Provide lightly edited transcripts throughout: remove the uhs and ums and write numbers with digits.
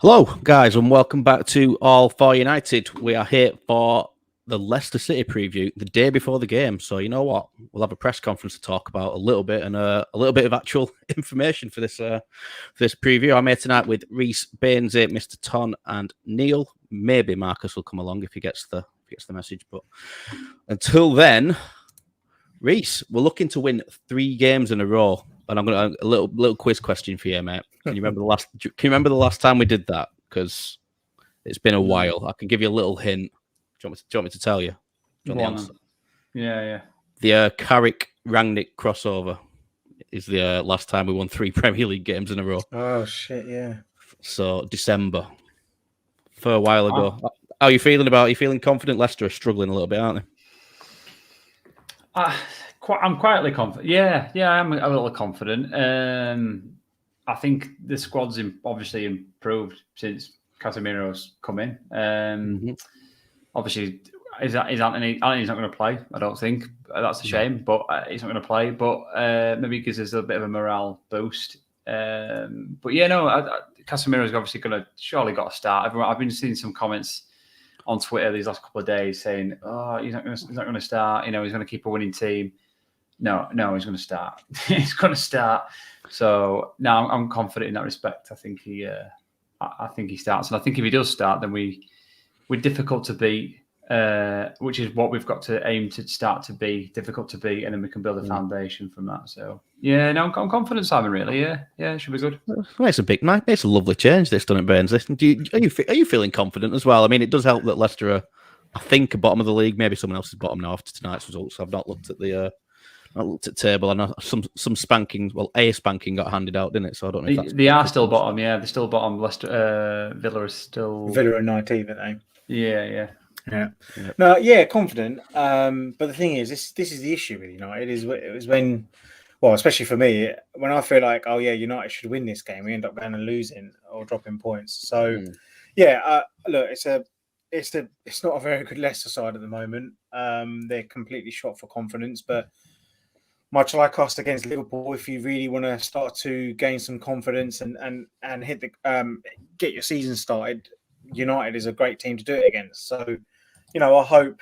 Hello, guys, and welcome back to All for United. We are here for the Leicester City preview the day before the game. So you know what? We'll have a press conference to talk about a little bit and a little bit of actual information for this preview. I'm here tonight with Reese, Bainsy, Mr. Ton, and Neil. Maybe Marcus will come along if he gets the message. But until then, Reese, we're looking to win 3 games in a row. And I'm going to a little quiz question for you, mate. Can you remember the last time we did that? Because it's been a while. I can give you a little hint. Do you want me to tell you? Yeah. The Carrick Rangnick crossover is the last time we won 3 Premier League games in a row. Oh shit, yeah. So December, for a while ago. How are you feeling about it? Are you feeling confident? Leicester are struggling a little bit, aren't they? I'm quietly confident. Yeah, I'm a little confident. I think the squad's obviously improved since Casemiro's come in. Obviously, is Anthony? Anthony's not going to play. I don't think that's a shame, but he's not going to play. But maybe it gives us a bit of a morale boost. But yeah, no, Casemiro's obviously surely got to start. I've been seeing some comments on Twitter these last couple of days saying, "Oh, he's not going to start. He's going to keep a winning team." No, he's going to start. He's going to start. So now I'm confident in that respect. I think he starts, and I think if he does start, then we're difficult to beat, which is what we've got to aim to start to be difficult to beat, and then we can build a foundation from that. So yeah, no, I'm confident, Simon. Really, yeah, it should be good. It's a lovely change this, doesn't it, Burns? Are you feeling confident as well? I mean, it does help that Leicester are, I think, bottom of the league. Maybe someone else is bottom now after tonight's results. I've not looked at the. I looked at table. I know some spankings. Well, a spanking got handed out, didn't it? So I don't know. If that's they are still bottom. Yeah, they're still bottom. Leicester, Villa is still. Villa are 19th, aren't they? Yeah. No, yeah, confident. But the thing is, this is the issue with United. It was when, well, especially for me, when I feel like, oh yeah, United should win this game, we end up going and losing or dropping points. So, yeah, look, it's not a very good Leicester side at the moment. They're completely shot for confidence, but. Much like us against Liverpool, if you really want to start to gain some confidence and hit get your season started, United is a great team to do it against. So, I hope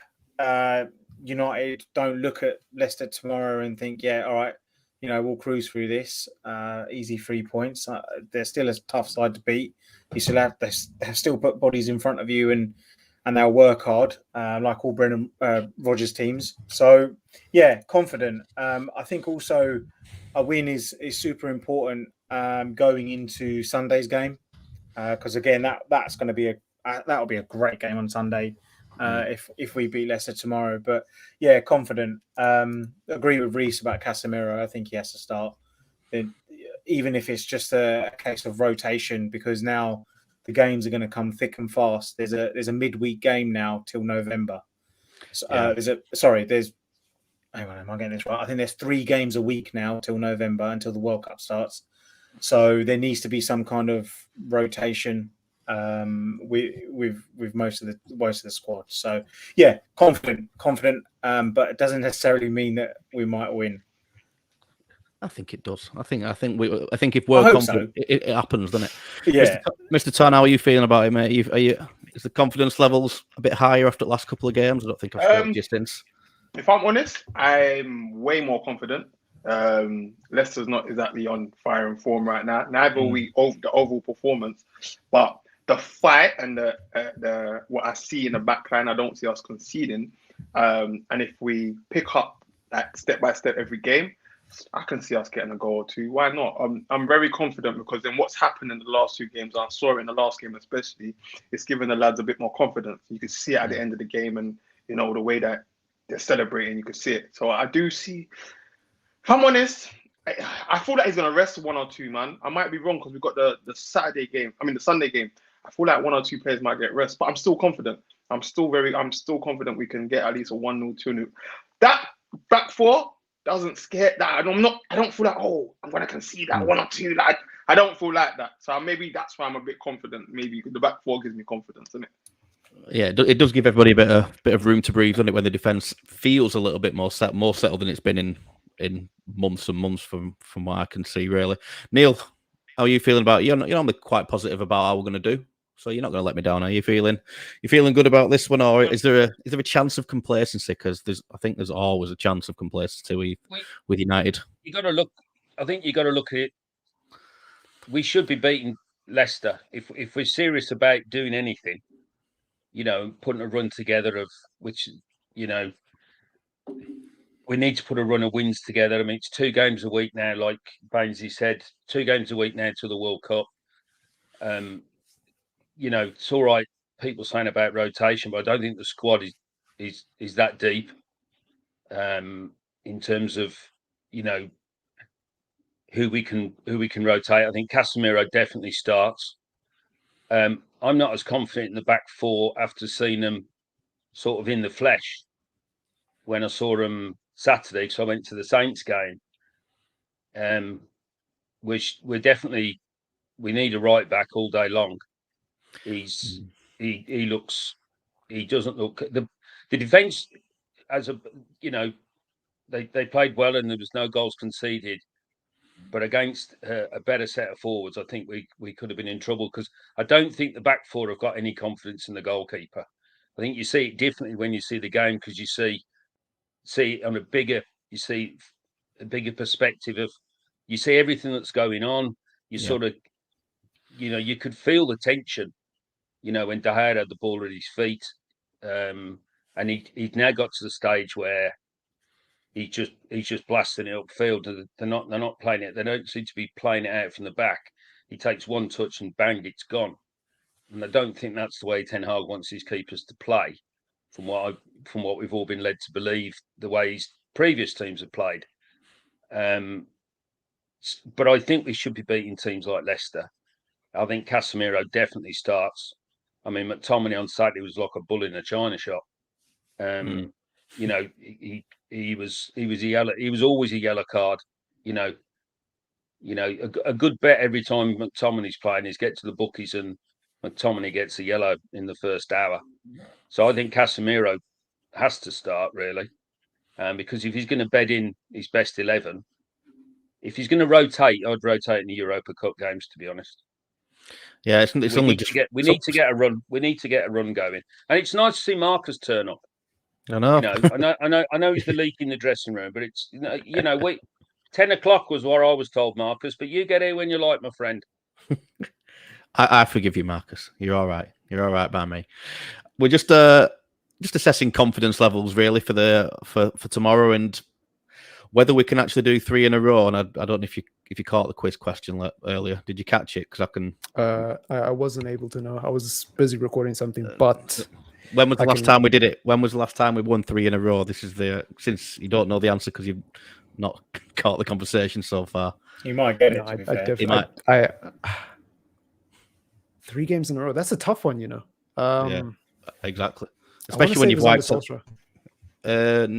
United don't look at Leicester tomorrow and think, yeah, all right, we'll cruise through this. Easy 3 points. They're still a tough side to beat. You still they've still put bodies in front of you and they'll work hard, like all Brendan Rodgers teams. So, yeah, confident. I think also a win is super important going into Sunday's game, because again that'll be a great game on Sunday if we beat Leicester tomorrow. But yeah, confident. Agree with Reese about Casemiro. I think he has to start, even if it's just a case of rotation, because now. The games are going to come thick and fast. There's a midweek game now till November. So, hang on, am I getting this right? I think there's 3 games a week now till November until the World Cup starts. So there needs to be some kind of rotation with most of the squad. So yeah, confident, but it doesn't necessarily mean that we might win. I think it does. I think if we're confident, so. it happens, doesn't it? Yeah. Mr. Tan, how are you feeling about it, mate? Is the confidence levels a bit higher after the last couple of games? I don't think I've spoken to you since. If I'm honest, I'm way more confident. Leicester's not exactly on fire and form right now. Neither are we over the overall performance, but the fight and the what I see in the back line, I don't see us conceding. And if we pick up like step by step every game, I can see us getting a goal or 2. Why not? I'm very confident because then what's happened in the last 2 games, I saw it in the last game especially, it's given the lads a bit more confidence. You can see it at the end of the game and, the way that they're celebrating, you can see it. So I do see, if I'm honest, I feel like he's going to rest 1 or 2, man. I might be wrong because we've got the Sunday game. I feel like 1 or 2 players might get rest, but I'm still confident. I'm still confident we can get at least a 1-0, 2-0. That back 4, doesn't scare that. I don't feel like, I'm gonna concede that 1 or 2. Like I don't feel like that. So maybe that's why I'm a bit confident. Maybe the back 4 gives me confidence, doesn't it? Yeah, it does give everybody a bit of room to breathe, doesn't it? When the defense feels a little bit more settled than it's been in months and months from what I can see. Really, Neil, How are you feeling about? You're normally quite positive about how we're going to do, so you're not going to let me down. Are you feeling? You feeling good about this one, or is there a chance of complacency? Because I think there's always a chance of complacency with United. You got to look. I think you got to look at it. We should be beating Leicester if we're serious about doing anything. Putting a run together of which we need to put a run of wins together. I mean, it's 2 games a week now, like Bainesy said, 2 games a week now to the World Cup. It's all right. People saying about rotation, but I don't think the squad is that deep in terms of who we can rotate. I think Casemiro definitely starts. I'm not as confident in the back 4 after seeing them sort of in the flesh when I saw them Saturday, because I went to the Saints game. Which we need a right back all day long. He doesn't look the defense as they played well and there was no goals conceded, but against a better set of forwards, I think we could have been in trouble, because I don't think the back 4 have got any confidence in the goalkeeper. I think you see it differently when you see the game, because you see on a bigger perspective of, you see everything that's going on. You sort of, you could feel the tension, when De Gea had the ball at his feet, and he'd now got to the stage where he's just blasting it upfield. They're not playing it. They don't seem to be playing it out from the back. He takes one touch and bang, it's gone. And I don't think that's the way Ten Hag wants his keepers to play, from what we've all been led to believe, the way his previous teams have played. But I think we should be beating teams like Leicester. I think Casemiro definitely starts. I mean, McTominay on Saturday was like a bull in a china shop. He was always a yellow card. A good bet every time McTominay's playing is get to the bookies and McTominay gets a yellow in the first hour. So I think Casemiro has to start, really, because if he's going to bed in his best 11, if he's going to rotate, I'd rotate in the Europa Cup games, to be honest. Yeah, we need to get a run. We need to get a run going, and it's nice to see Marcus turn up. I know. I know he's the leak in the dressing room, but it's 10 o'clock was what I was told, Marcus. But you get here when you like, my friend. I forgive you, Marcus. You're all right. You're all right by me. We're just assessing confidence levels, really, for tomorrow, and whether we can actually do 3 in a row. And I don't know if you caught the quiz question earlier. Did you catch it? Because I can. I wasn't able to know. I was busy recording something. But when was the last time we did it? When was the last time we won 3 in a row? This is since you don't know the answer because you've not caught the conversation so far. You might get it. You might. 3 games in a row. That's a tough one, Yeah, exactly. Especially when you've wiped up. It's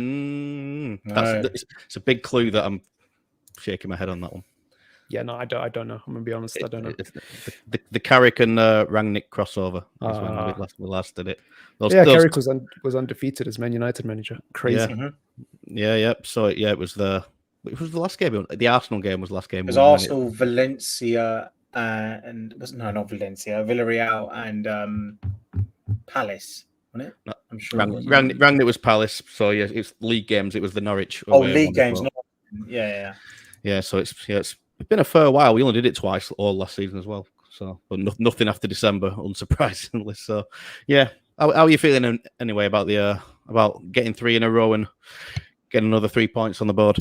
a big clue that I'm shaking my head on that one. Yeah, no, I don't know. I'm gonna be honest. I don't know. The Carrick and Rangnick crossover is when we last did it. Carrick was undefeated as Man United manager. Crazy. Yeah. So it was the last game. The Arsenal game was the last game. It was Arsenal, Valencia, and not Valencia, Villarreal, and Palace. Wasn't it? No, I'm sure. Rangnick was Palace. So yeah, it's league games. It was the Norwich. League games. Yeah. So it's been a fair while. We only did it twice all last season as well. So, but nothing after December, unsurprisingly. So, yeah. How are you feeling anyway about getting 3 in a row and getting another 3 points on the board?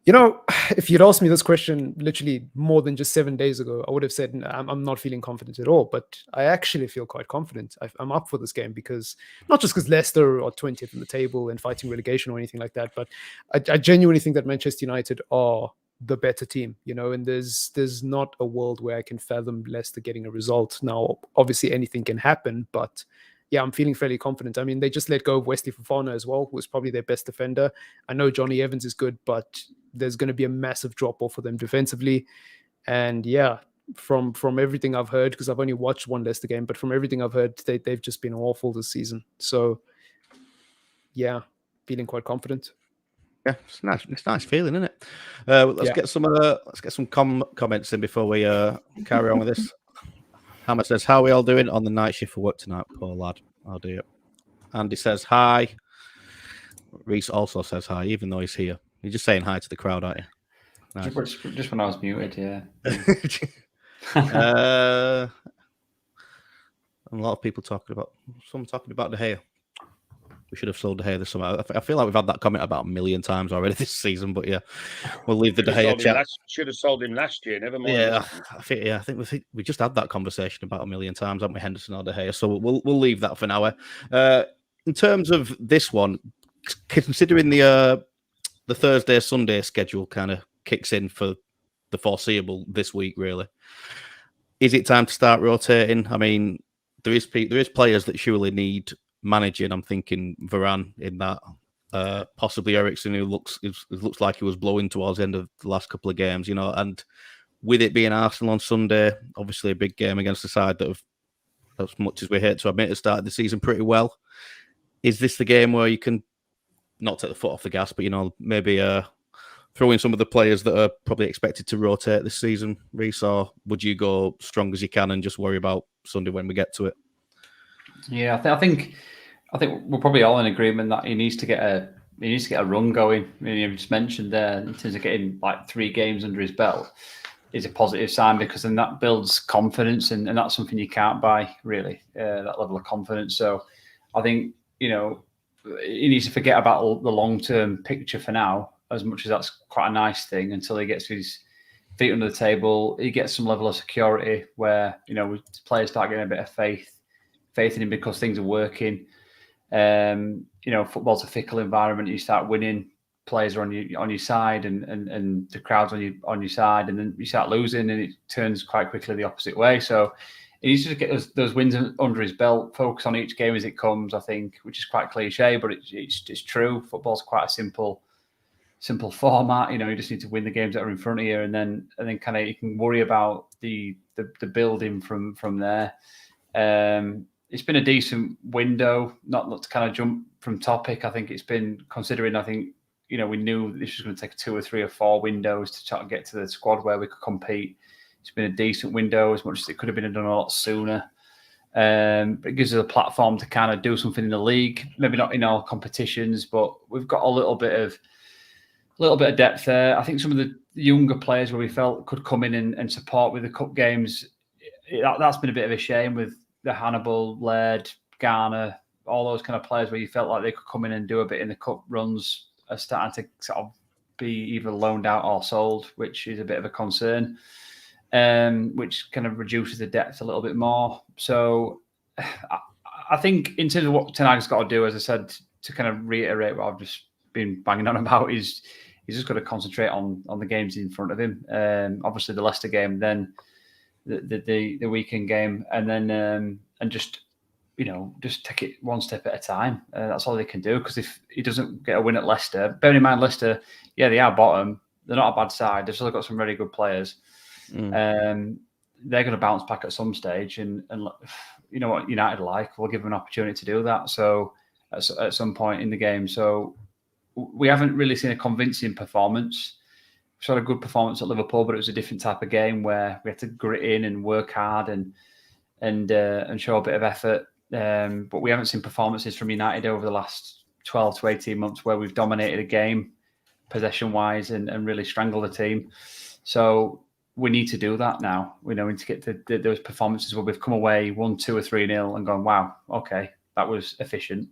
If you'd asked me this question literally more than just 7 days ago, I would have said I'm not feeling confident at all. But I actually feel quite confident. I'm up for this game because not just because Leicester are 20th in the table and fighting relegation or anything like that, but I genuinely think that Manchester United are the better team, and there's not a world where I can fathom Leicester getting a result. Now, obviously anything can happen, but yeah, I'm feeling fairly confident. I mean, they just let go of Wesley Fofana as well, who was probably their best defender. I know Johnny Evans is good, but there's going to be a massive drop-off for them defensively. And yeah, from everything I've heard, because I've only watched one Leicester game, but from everything I've heard, they've just been awful this season. So yeah, feeling quite confident. Yeah, it's nice. It's a nice feeling, isn't it? Let's get some comments in before we carry on with this. Hammer says, "How are we all doing on the night shift for work tonight?" Poor lad. I'll do it. Andy says hi. Reese also says hi, even though he's here. You're just saying hi to the crowd, aren't you? Nice. Just when I was muted, yeah. A lot of people talking about De Gea. We should have sold De Gea this summer. I feel like we've had that comment about 1 million times already this season, but yeah, we'll leave the De Gea chat. Should have sold him last year. Never mind. Yeah, I think we just had that conversation about 1 million times, haven't we, Henderson or De Gea? So we'll leave that for now. In terms of this one, considering the Thursday Sunday schedule kind of kicks in for the foreseeable this week, really, is it time to start rotating? I mean, there is players that surely need managing. I'm thinking Varane in that, possibly Eriksen, who looks like he was blowing towards the end of the last couple of games, and with it being Arsenal on Sunday, obviously a big game against the side that have, as much as we hate to admit, has started the season pretty well. Is this the game where you can not take the foot off the gas, but maybe throw in some of the players that are probably expected to rotate this season, Reece, or would you go strong as you can and just worry about Sunday when we get to it? Yeah, I think we're probably all in agreement that he needs to get a run going. I mean, you just mentioned there in terms of getting like 3 games under his belt is a positive sign, because then that builds confidence, and that's something you can't buy, really, that level of confidence. So I think, he needs to forget about the long-term picture for now, as much as that's quite a nice thing, until he gets his feet under the table. He gets some level of security where, players start getting a bit of faith in him because things are working. Football's a fickle environment. You start winning, players are on your side, and the crowd's on your side, and then you start losing, and it turns quite quickly the opposite way. So he needs to get those wins under his belt, focus on each game as it comes, I think, which is quite cliche, but it's true. Football's quite a simple format. You just need to win the games that are in front of you, and then kind of you can worry about the building from there. It's been a decent window, not to kind of jump from topic. I think it's been, considering, we knew this was going to take 2 or 3 or 4 windows to try to get to the squad where we could compete. It's been a decent window, as much as it could have been done a lot sooner. But it gives us a platform to kind of do something in the league, maybe not in all competitions, but we've got a little bit of depth there. I think some of the younger players where we felt could come in and support with the cup games, that's been a bit of a shame, with the Hannibal, Laird, Garner, all those kind of players where you felt like they could come in and do a bit in the cup runs, are starting to sort of be either loaned out or sold, which is a bit of a concern, which kind of reduces the depth a little bit more. So I think in terms of what Ten Hag's got to do, as I said, to kind of reiterate what I've just been banging on about, is he's just got to concentrate on the games in front of him. Obviously the Leicester game, then the weekend game, and then and just take it one step at a time. That's all they can do, because if he doesn't get a win at Leicester, bearing in mind Leicester, yeah, they are bottom. They're not a bad side. They've still got some very good players. They're going to bounce back at some stage, and you know what United are like. We'll give them an opportunity to do that. So at some point in the game, so we haven't really seen a convincing performance. We saw a good performance at Liverpool, but it was a different type of game where we had to grit in and work hard and show a bit of effort. But we haven't seen performances from United over the last 12 to 18 months where we've dominated a game possession-wise and really strangled the team. So we need to do that now. We need to get to those performances where we've come away 1-2 or 3-0 and gone, wow, okay, that was efficient.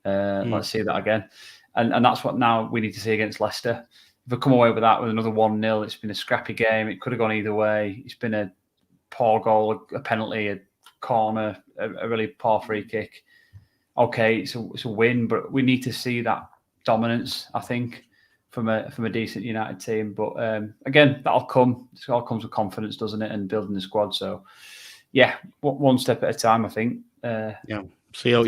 Let's see that again. And that's what now we need to see against Leicester. If we come away with that, with another 1-0, it's been a scrappy game. It could have gone either way. It's been a poor goal, a penalty, a corner, a really poor free kick. Okay, it's a win, but we need to see that dominance, I think, from a decent United team. But again, that'll come. It all comes with confidence, doesn't it? And building the squad. So, yeah, one step at a time, I think. Yeah. So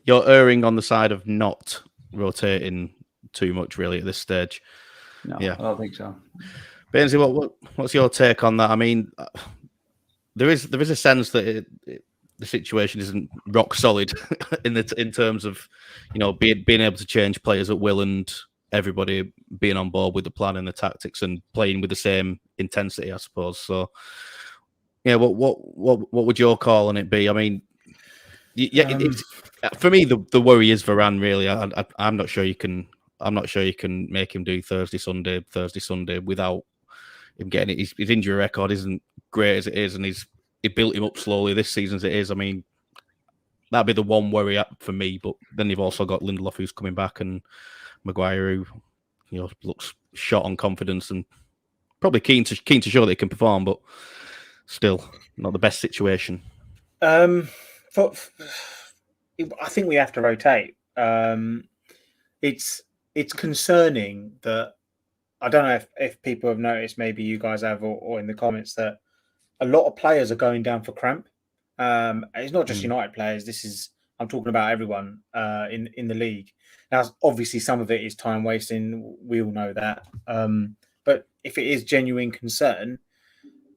you're erring on the side of not rotating too much, really, at this stage. No, yeah, I don't think so. Benzi, what's your take on that? I mean, there is a sense that the situation isn't rock solid in terms of being able to change players at will and everybody being on board with the plan and the tactics and playing with the same intensity, I suppose. So, yeah, what would your call on it be? I mean, for me, the worry is Varane. Really, I'm not sure you can. I'm not sure you can make him do Thursday, Sunday without him getting it. His injury record isn't great as it is, and he built him up slowly this season as it is. I mean, that'd be the one worry for me. But then you've also got Lindelof who's coming back, and Maguire who looks shot on confidence and probably keen to show that he can perform, but still not the best situation. I think we have to rotate. It's concerning that I don't know if people have noticed, maybe you guys have, or in the comments, that a lot of players are going down for cramp. It's not just United players. I'm talking about everyone in the league. Now, obviously, some of it is time wasting. We all know that. But if it is genuine concern,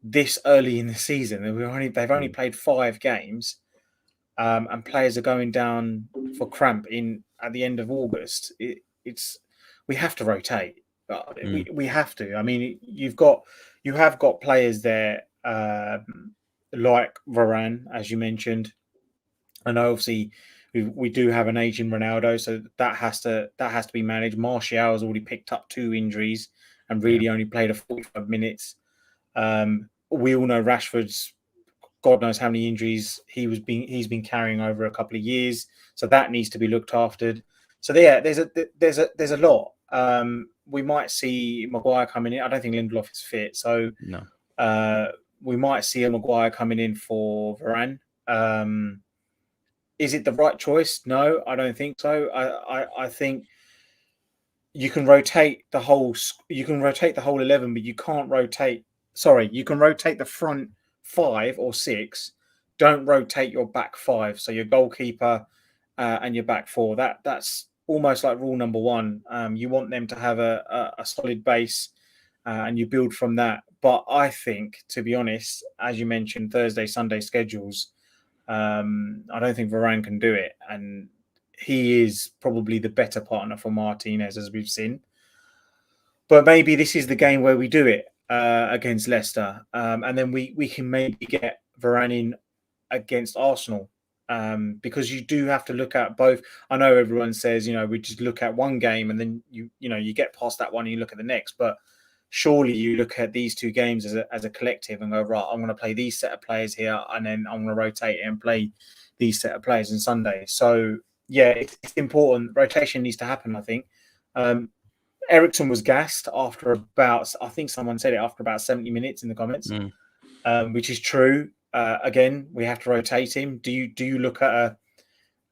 this early in the season, they've only played 5 games, and players are going down for cramp at the end of August. We have to rotate. We have to. I mean, you have got players there like Varane, as you mentioned, and obviously we do have an aging Ronaldo, so that has to be managed. Martial has already picked up 2 injuries and really only played 45 minutes. We all know Rashford's God knows how many injuries he's been carrying over a couple of years, so that needs to be looked after. So there's a lot. We might see Maguire coming in. I don't think Lindelof is fit, so no. We might see a Maguire coming in for Varane. Is it the right choice? No, I don't think so. I think you can rotate the whole 11, but you can't rotate. Sorry, you can rotate the front 5 or 6. Don't rotate your back 5. So your goalkeeper and your back 4. That's almost like rule number 1. You want them to have a solid base, and you build from that. But I think, to be honest, as you mentioned, Thursday, Sunday schedules, I don't think Varane can do it. And he is probably the better partner for Martinez, as we've seen. But maybe this is the game where we do it against Leicester. And then we can maybe get Varane in against Arsenal. Because you do have to look at both. I know everyone says, we just look at one game and then you get past that one and you look at the next. But surely you look at these 2 games as a collective and go, right, I'm going to play these set of players here, and then I'm going to rotate and play these set of players on Sunday. So yeah, it's important. Rotation needs to happen, I think. Ericsson was gassed after about, I think someone said it, after about 70 minutes in the comments, which is true. Again, we have to rotate him. Do you look at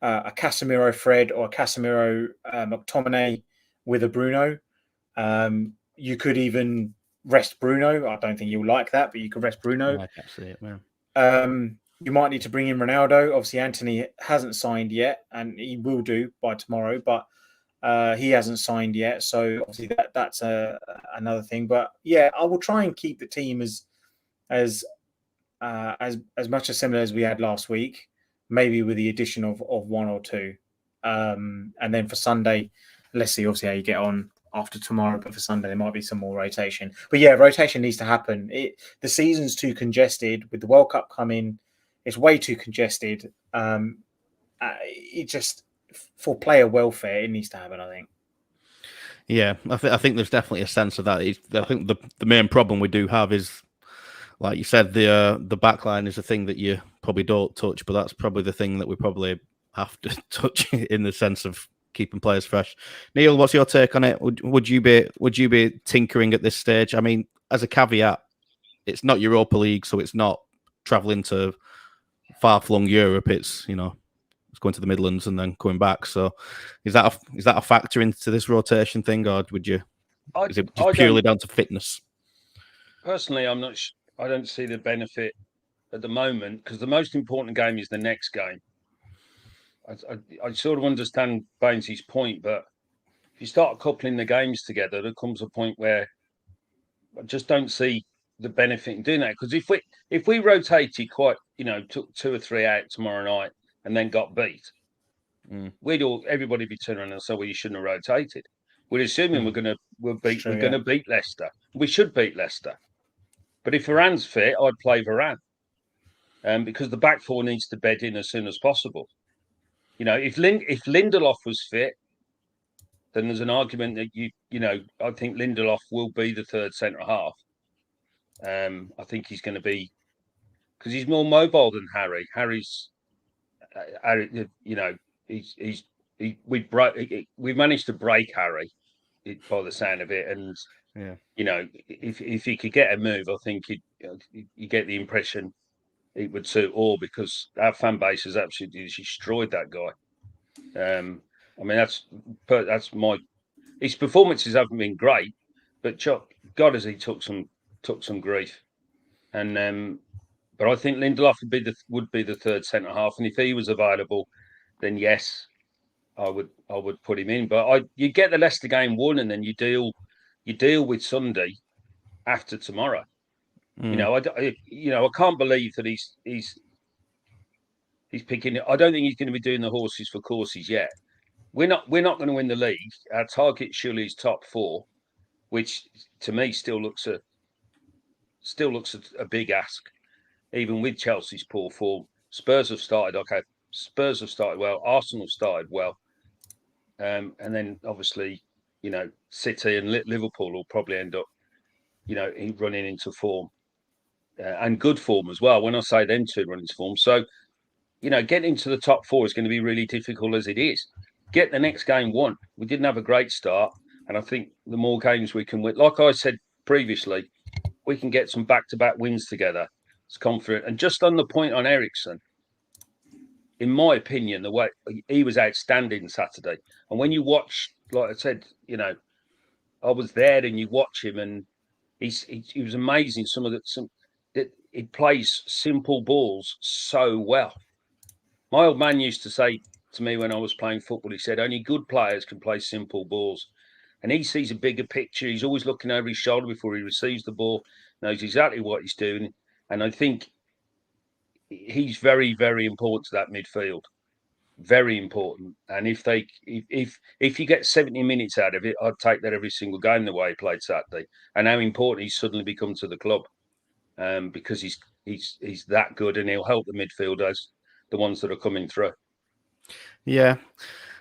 a Casemiro Fred or a Casemiro McTominay with a Bruno? You could even rest Bruno. I don't think you'll like that, but you could rest Bruno. I can't see it, man. You might need to bring in Ronaldo. Obviously, Anthony hasn't signed yet, and he will do by tomorrow, but he hasn't signed yet. So obviously that's another thing. But yeah, I will try and keep the team as much as similar as we had last week, maybe with the addition of 1 or 2. And then for Sunday, let's see obviously how you get on after tomorrow, but for Sunday there might be some more rotation. But yeah, rotation needs to happen. The season's too congested with the World Cup coming. It's way too congested. It just, for player welfare, it needs to happen, I think. Yeah, I think there's definitely a sense of that. I think the main problem we do have is, like you said, the back line is the thing that you probably don't touch, but that's probably the thing that we probably have to touch in the sense of keeping players fresh. Neil, what's your take on it? Would you be tinkering at this stage? I mean, as a caveat, it's not Europa League, so it's not travelling to far-flung Europe. It's it's going to the Midlands and then coming back. So is that a factor into this rotation thing, or is it just purely down to fitness? Personally, I'm not. I don't see the benefit at the moment, because the most important game is the next game. I sort of understand Baines's point, but if you start coupling the games together, there comes a point where I just don't see the benefit in doing that. Because if we rotated took 2 or 3 out tomorrow night and then got beat, everybody be turning around and say, well, you shouldn't have rotated. We're assuming we're True, going to beat Leicester. We should beat Leicester. But if Varane's fit, I'd play Varane, because the back four needs to bed in as soon as possible. You know, if Lindelof was fit, then there's an argument that I think Lindelof will be the third centre half. I think he's going to be, because he's more mobile than Harry. Harry's, we've managed to break Harry by the sound of it, and if he could get a move, I think you get the impression it would suit all, because our fan base has absolutely destroyed that guy. I mean, that's my. His performances haven't been great, but God, as he took some grief, and but I think Lindelof would be the third centre half, and if he was available, then yes, I would put him in. But you get the Leicester game won, and then you deal with Sunday after tomorrow. I can't believe that he's picking. I don't think he's going to be doing the horses for courses yet. We're not going to win the league. Our target surely is top four, which to me still looks a big ask, even with Chelsea's poor form. Spurs have started okay. Spurs have started well. Arsenal started well, and then obviously, City and Liverpool will probably end up, running into form, and good form as well. When I say them two run into form, so getting into the top four is going to be really difficult as it is. Get the next game won. We didn't have a great start, and I think the more games we can win, like I said previously, we can get some back-to-back wins together. It's confident. And just on the point on Eriksen, in my opinion, the way he was outstanding Saturday. And when you watch, like I said, I was there, and you watch him, and he was amazing. He plays simple balls so well. My old man used to say to me when I was playing football, he said, only good players can play simple balls. And he sees a bigger picture. He's always looking over his shoulder before he receives the ball, knows exactly what he's doing. And I think he's very, very important to that midfield. Very important. And if you get 70 minutes out of it, I'd take that every single game the way he played Saturday. And how important he's suddenly become to the club, because he's that good, and he'll help the midfielders, the ones that are coming through. Yeah,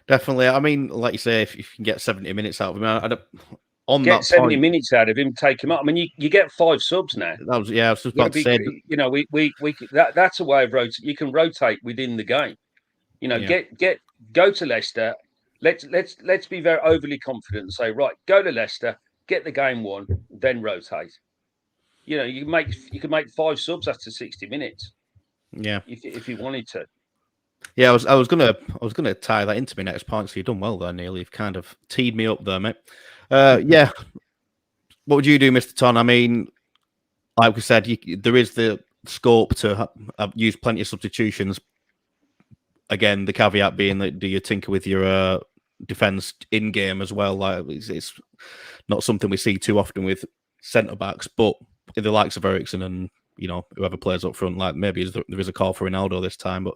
definitely. I mean, like you say, if you can get 70 minutes out of him, get 70 minutes out of him, take him up. I mean, you get 5 subs now. I was just about to say. That's a way of rotating. You can rotate within the game. Go to Leicester. Let's be very overly confident and say, right, go to Leicester, get the game won, then rotate. You can make 5 subs after 60 minutes. Yeah, if you wanted to. Yeah, I was gonna tie that into my next point. So you've done well there, Neil. You've kind of teed me up there, mate. Yeah. What would you do, Mr. Ton? I mean, like we said, there is the scope to use plenty of substitutions. Again, the caveat being that do you tinker with your defense in game as well? Like it's not something we see too often with centre backs, but in the likes of Eriksen and whoever plays up front, like maybe there is a call for Ronaldo this time. But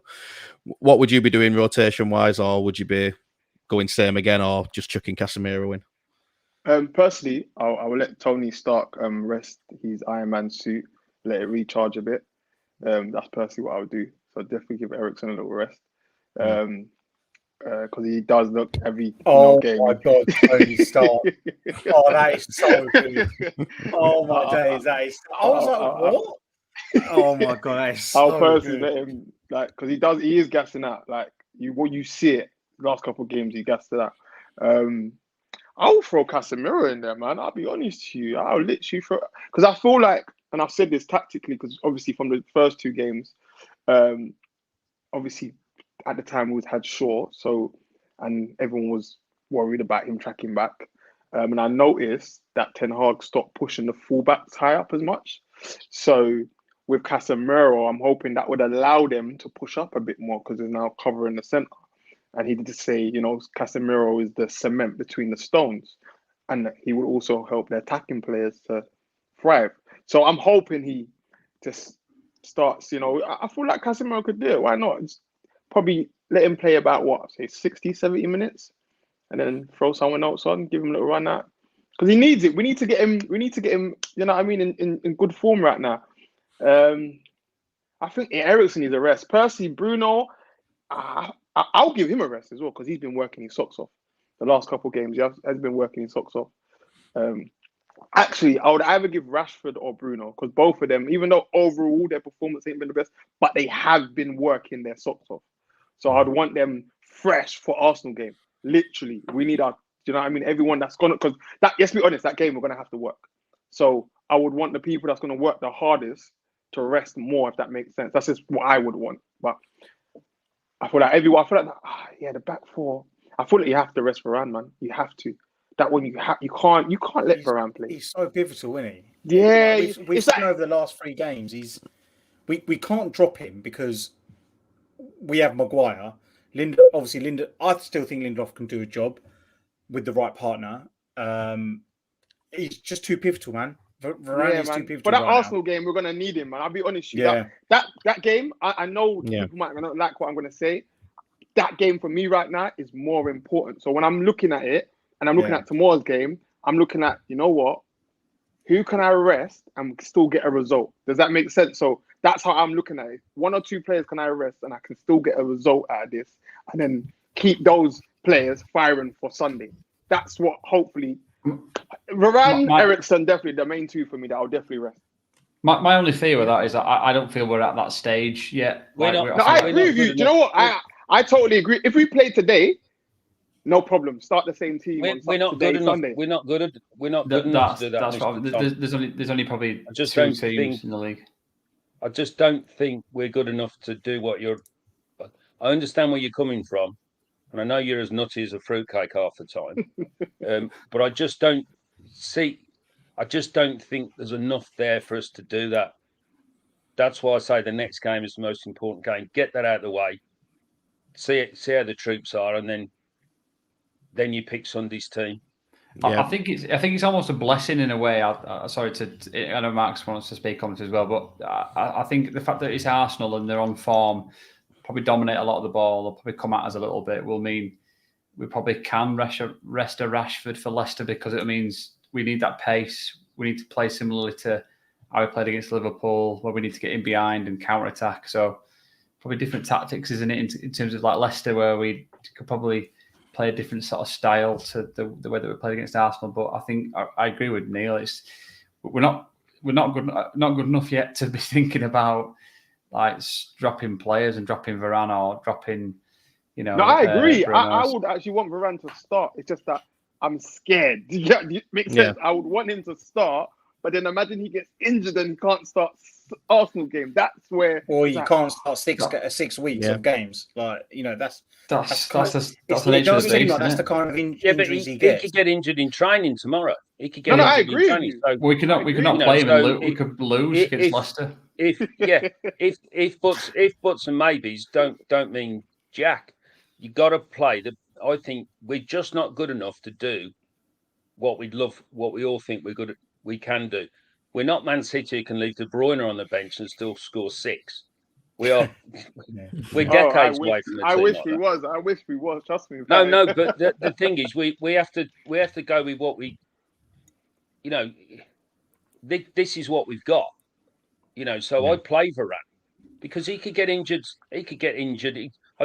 what would you be doing rotation wise, or would you be going same again, or just chucking Casemiro in? Personally, I will let Tony Stark rest his Iron Man suit, let it recharge a bit. That's personally what I would do. So definitely give Eriksen a little rest, because he does look every game. Oh my God, Tony Stark! Oh, that is so good. Oh my days, that is. I was like, what? Oh my God, that is so I'll personally good. let him, because he is gassing out. Like you see it last couple of games, he gassed it out. I'll throw Casemiro in there, man. I'll be honest to you. I'll literally throw, because I feel like, and I've said this tactically, because obviously from the first 2 games, obviously at the time we had Shaw, and everyone was worried about him tracking back. And I noticed that Ten Hag stopped pushing the fullbacks high up as much. So with Casemiro, I'm hoping that would allow them to push up a bit more, because they're now covering the centre. And he did say, Casemiro is the cement between the stones, and he will also help the attacking players to thrive. So I'm hoping he just starts, I feel like Casemiro could do it. Why not? Just probably let him play about 60, 70 minutes, and then throw someone else on, give him a little run out because he needs it. We need to get him. We need to get him. You know what I mean? In good form right now. I think Eriksen needs a rest. Percy, Bruno, I'll give him a rest as well because he's been working his socks off the last couple of games. He has been working his socks off. Actually, I would either give Rashford or Bruno because both of them, even though overall their performance ain't been the best, but they have been working their socks off. So I'd want them fresh for Arsenal game. Literally, we need our. Do you know what I mean? Everyone that's gonna because that. Let's be honest, that game we're gonna have to work. So I would want the people that's gonna work the hardest to rest more, if that makes sense. That's just what I would want. But I feel like the back four. I feel like you have to rest Varane, man. You have to. That one you can't let Varane play. He's so pivotal, isn't he? Yeah, we've seen over the last 3 games. We can't drop him because we have Maguire. Linda. I still think Lindelof can do a job with the right partner. He's just too pivotal, man. Varane is too pivotal. For that right Arsenal now. game, we're gonna need him, man. I'll be honest with you. Yeah. That game, I know people might not like what I'm gonna say. That game for me right now is more important. So when I'm looking at it and I'm looking at tomorrow's game, I'm looking at, you know what? Who can I rest and still get a result? Does that make sense? So that's how I'm looking at it. 1 or 2 players can I rest and I can still get a result out of this and then keep those players firing for Sunday. That's what hopefully Varane, Eriksen, definitely the main 2 for me that I'll definitely rest. My only fear with that is that I don't feel we're at that stage yet. I agree with you. Do you know what? I totally agree. If we play today, no problem. Start the same team. We're not good enough. Sunday. We're not good enough to do that. That's what, there's only probably 2 teams in the league. I just don't think we're good enough to do what you're. I understand where you're coming from, and I know you're as nutty as a fruitcake half the time. But I just don't see. I just don't think there's enough there for us to do that. That's why I say the next game is the most important game. Get that out of the way. See how the troops are, and then you pick Sunday's team. Yeah. I think it's almost a blessing in a way. I know Marcus wants to speak on it as well, but I think the fact that it's Arsenal and they're on form, probably dominate a lot of the ball, they'll probably come at us a little bit, will mean we probably can rest a Rashford for Leicester because it means we need that pace. We need to play similarly to how we played against Liverpool, where we need to get in behind and counter-attack. So probably different tactics, isn't it, in terms of like Leicester, where we could probably play a different sort of style to the way that we played against Arsenal. But I think I agree with Neil. We're not good enough yet to be thinking about like dropping players and dropping Varane or dropping, No, I agree. I would actually want Varane to start. It's just that I'm scared. It makes sense. I would want him to start, but then imagine he gets injured and he can't start Arsenal game. That's where. Or you can't start 6 weeks of games. Like that's the kind of injuries he gets. He could get injured in training tomorrow. He could get injured I agree in training. with you. So we could not play him and lose. We could lose against Leicester. If buts and maybes don't mean jack. You got to play. I think we're just not good enough to do what we'd love, what we all think we're good at. We can do. We're not Man City who can leave De Bruyne on the bench and still score 6. We are. We're decades away from the team. I wish we was. Trust me. No. But the thing is, we have to go with what we. This is what we've got. So I play Varane because he could get injured. I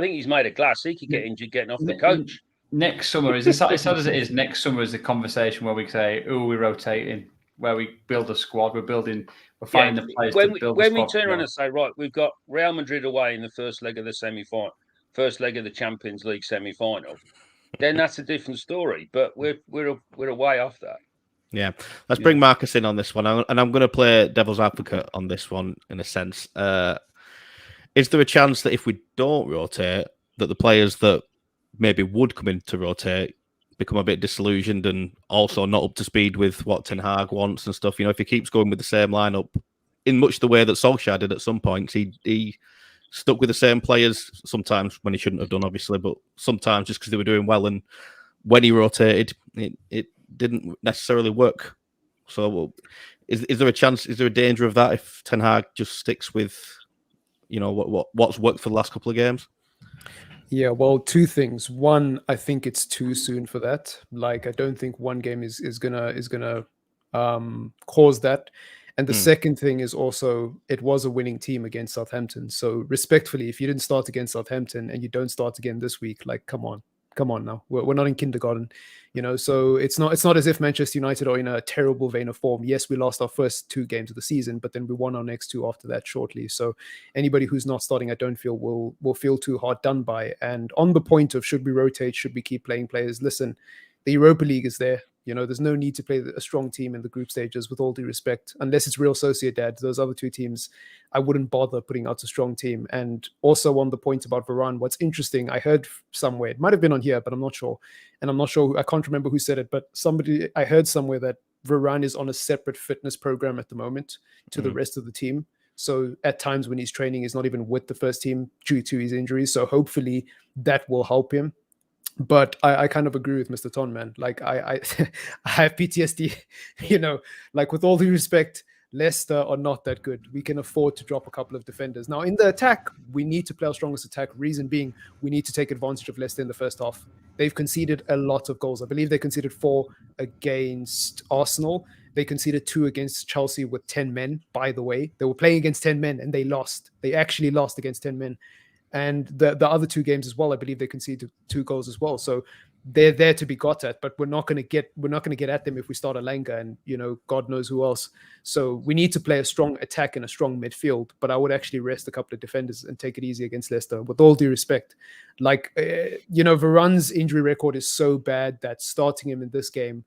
think he's made of glass. He could get injured getting off the coach. Next summer is as sad as it is. Next summer is the conversation where we say, "Oh, we're rotating." Where we build a squad, we're finding the players to build. When we turn around and say, right, we've got Real Madrid away in the first leg of the semi-final, first leg of the Champions League semi-final, then that's a different story. But we're away off that. Yeah, let's bring Marcus in on this one, and I'm going to play devil's advocate on this one in a sense. Is there a chance that if we don't rotate, that the players that maybe would come in to rotate become a bit disillusioned and also not up to speed with what Ten Hag wants and stuff? If he keeps going with the same lineup in much the way that Solskjaer did at some points, he stuck with the same players sometimes when he shouldn't have done, obviously, but sometimes just because they were doing well. And when he rotated, it didn't necessarily work. So is there a chance, is there a danger of that if Ten Hag just sticks with, what's worked for the last couple of games? Yeah, well, two things. One, I think it's too soon for that. Like, I don't think one game is gonna cause that. And the second thing is also it was a winning team against Southampton. So respectfully, if you didn't start against Southampton and you don't start again this week, like, come on now. We're not in kindergarten, So it's not as if Manchester United are in a terrible vein of form. Yes, we lost our first 2 games of the season, but then we won our next 2 after that shortly. So anybody who's not starting, I don't feel will feel too hard done by. And on the point of should we rotate, should we keep playing players? Listen, the Europa League is there. There's no need to play a strong team in the group stages, with all due respect, unless it's Real Sociedad. Those other 2 teams, I wouldn't bother putting out a strong team. And also on the point about Varane, what's interesting, I heard somewhere, it might have been on here, but I'm not sure. And I'm not sure, I can't remember who said it, but I heard somewhere that Varane is on a separate fitness program at the moment to the rest of the team. So at times when he's training, he's not even with the first team due to his injuries. So hopefully that will help him. But I kind of agree with Mr. Ton, man. Like I I have PTSD, like with all due respect, Leicester are not that good. We can afford to drop a couple of defenders. Now in the attack, we need to play our strongest attack. Reason being, we need to take advantage of Leicester in the first half. They've conceded a lot of goals. I believe they conceded 4 against Arsenal. They conceded 2 against Chelsea with 10 men, by the way. They were playing against 10 men and they lost. They actually lost against 10 men. And the other 2 games as well, I believe they conceded 2 goals as well. So they're there to be got at, but we're not going to get at them if we start Alanga and God knows who else. So we need to play a strong attack and a strong midfield. But I would actually rest a couple of defenders and take it easy against Leicester, with all due respect. Like Varane's injury record is so bad that starting him in this game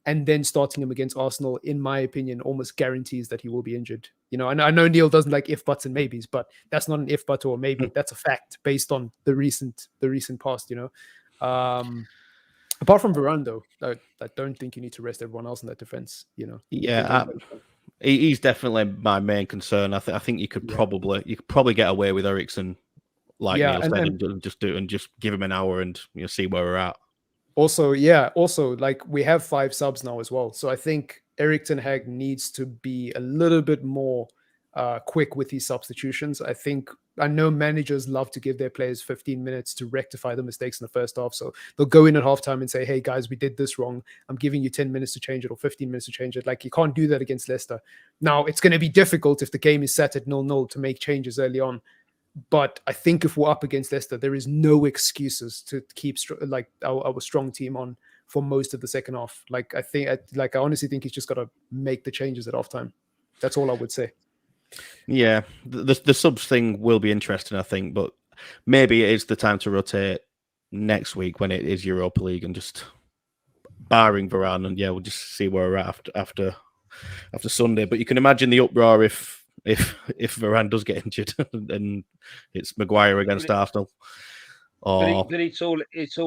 and then starting him against Arsenal, in my opinion, almost guarantees that he will be injured. I know Neil doesn't like if buts and maybes, but that's not an if but or a maybe. That's a fact based on the recent past. Apart from Varane, though, I don't think you need to rest everyone else in that defense. Yeah, he's definitely my main concern. I think you could probably get away with Eriksen, like Neil said, and just give him an hour and see where we're at. Also, like we have 5 subs now as well. So I think Ten Hag needs to be a little bit more quick with his substitutions. I know managers love to give their players 15 minutes to rectify the mistakes in the first half. So they'll go in at halftime and say, hey guys, we did this wrong. I'm giving you 10 minutes to change it or 15 minutes to change it. Like, you can't do that against Leicester. Now, it's going to be difficult if the game is set at 0-0 to make changes early on. But I think if we're up against Leicester, there is no excuses to keep our strong team on for most of the second half. Like, I honestly think he's just got to make the changes at halftime. That's all I would say. Yeah, the subs thing will be interesting, I think, but maybe it is the time to rotate next week when it is Europa League, and just barring Varane, and we'll just see where we're at after Sunday. But you can imagine the uproar if Varane does get injured and it's Maguire against Arsenal. But it's all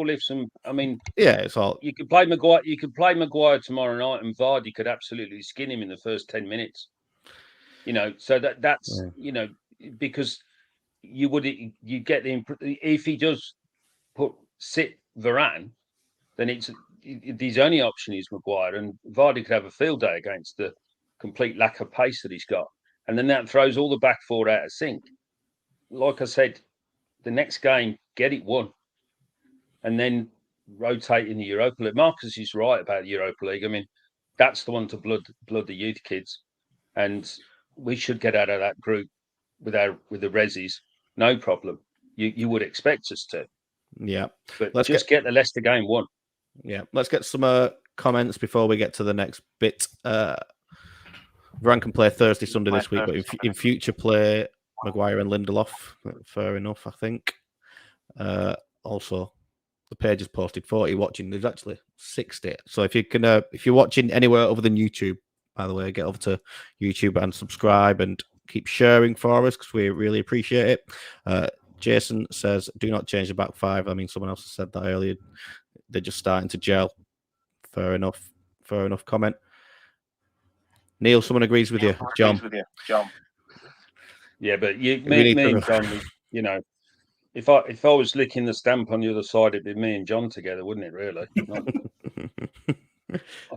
if some. I mean, it's all. You could play Maguire. You could play Maguire tomorrow night, and Vardy could absolutely skin him in the first 10 minutes. So that's because you get if he does sit Varane, then his only option is Maguire, and Vardy could have a field day against the complete lack of pace that he's got. And then that throws all the back 4 out of sync. Like I said, the next game, get it won. And then rotate in the Europa League. Marcus is right about the Europa League. I mean, that's the one to blood the youth kids. And we should get out of that group with the Resis. No problem. You would expect us to. Yeah. But let's get the Leicester game won. Yeah. Let's get some comments before we get to the next bit. Varane can play Thursday, Sunday this week, but in future play Maguire and Lindelof. Fair enough, I think. Also, the page is posted 40 watching. There's actually 60. So if you're watching anywhere other than YouTube, by the way, get over to YouTube and subscribe and keep sharing for us because we really appreciate it. Jason says, do not change the back 5. I mean, someone else has said that earlier. They're just starting to gel. Fair enough comment. Neil, someone agrees with you. John. Yeah, but me and John, if I was licking the stamp on the other side, it'd be me and John together, wouldn't it, really?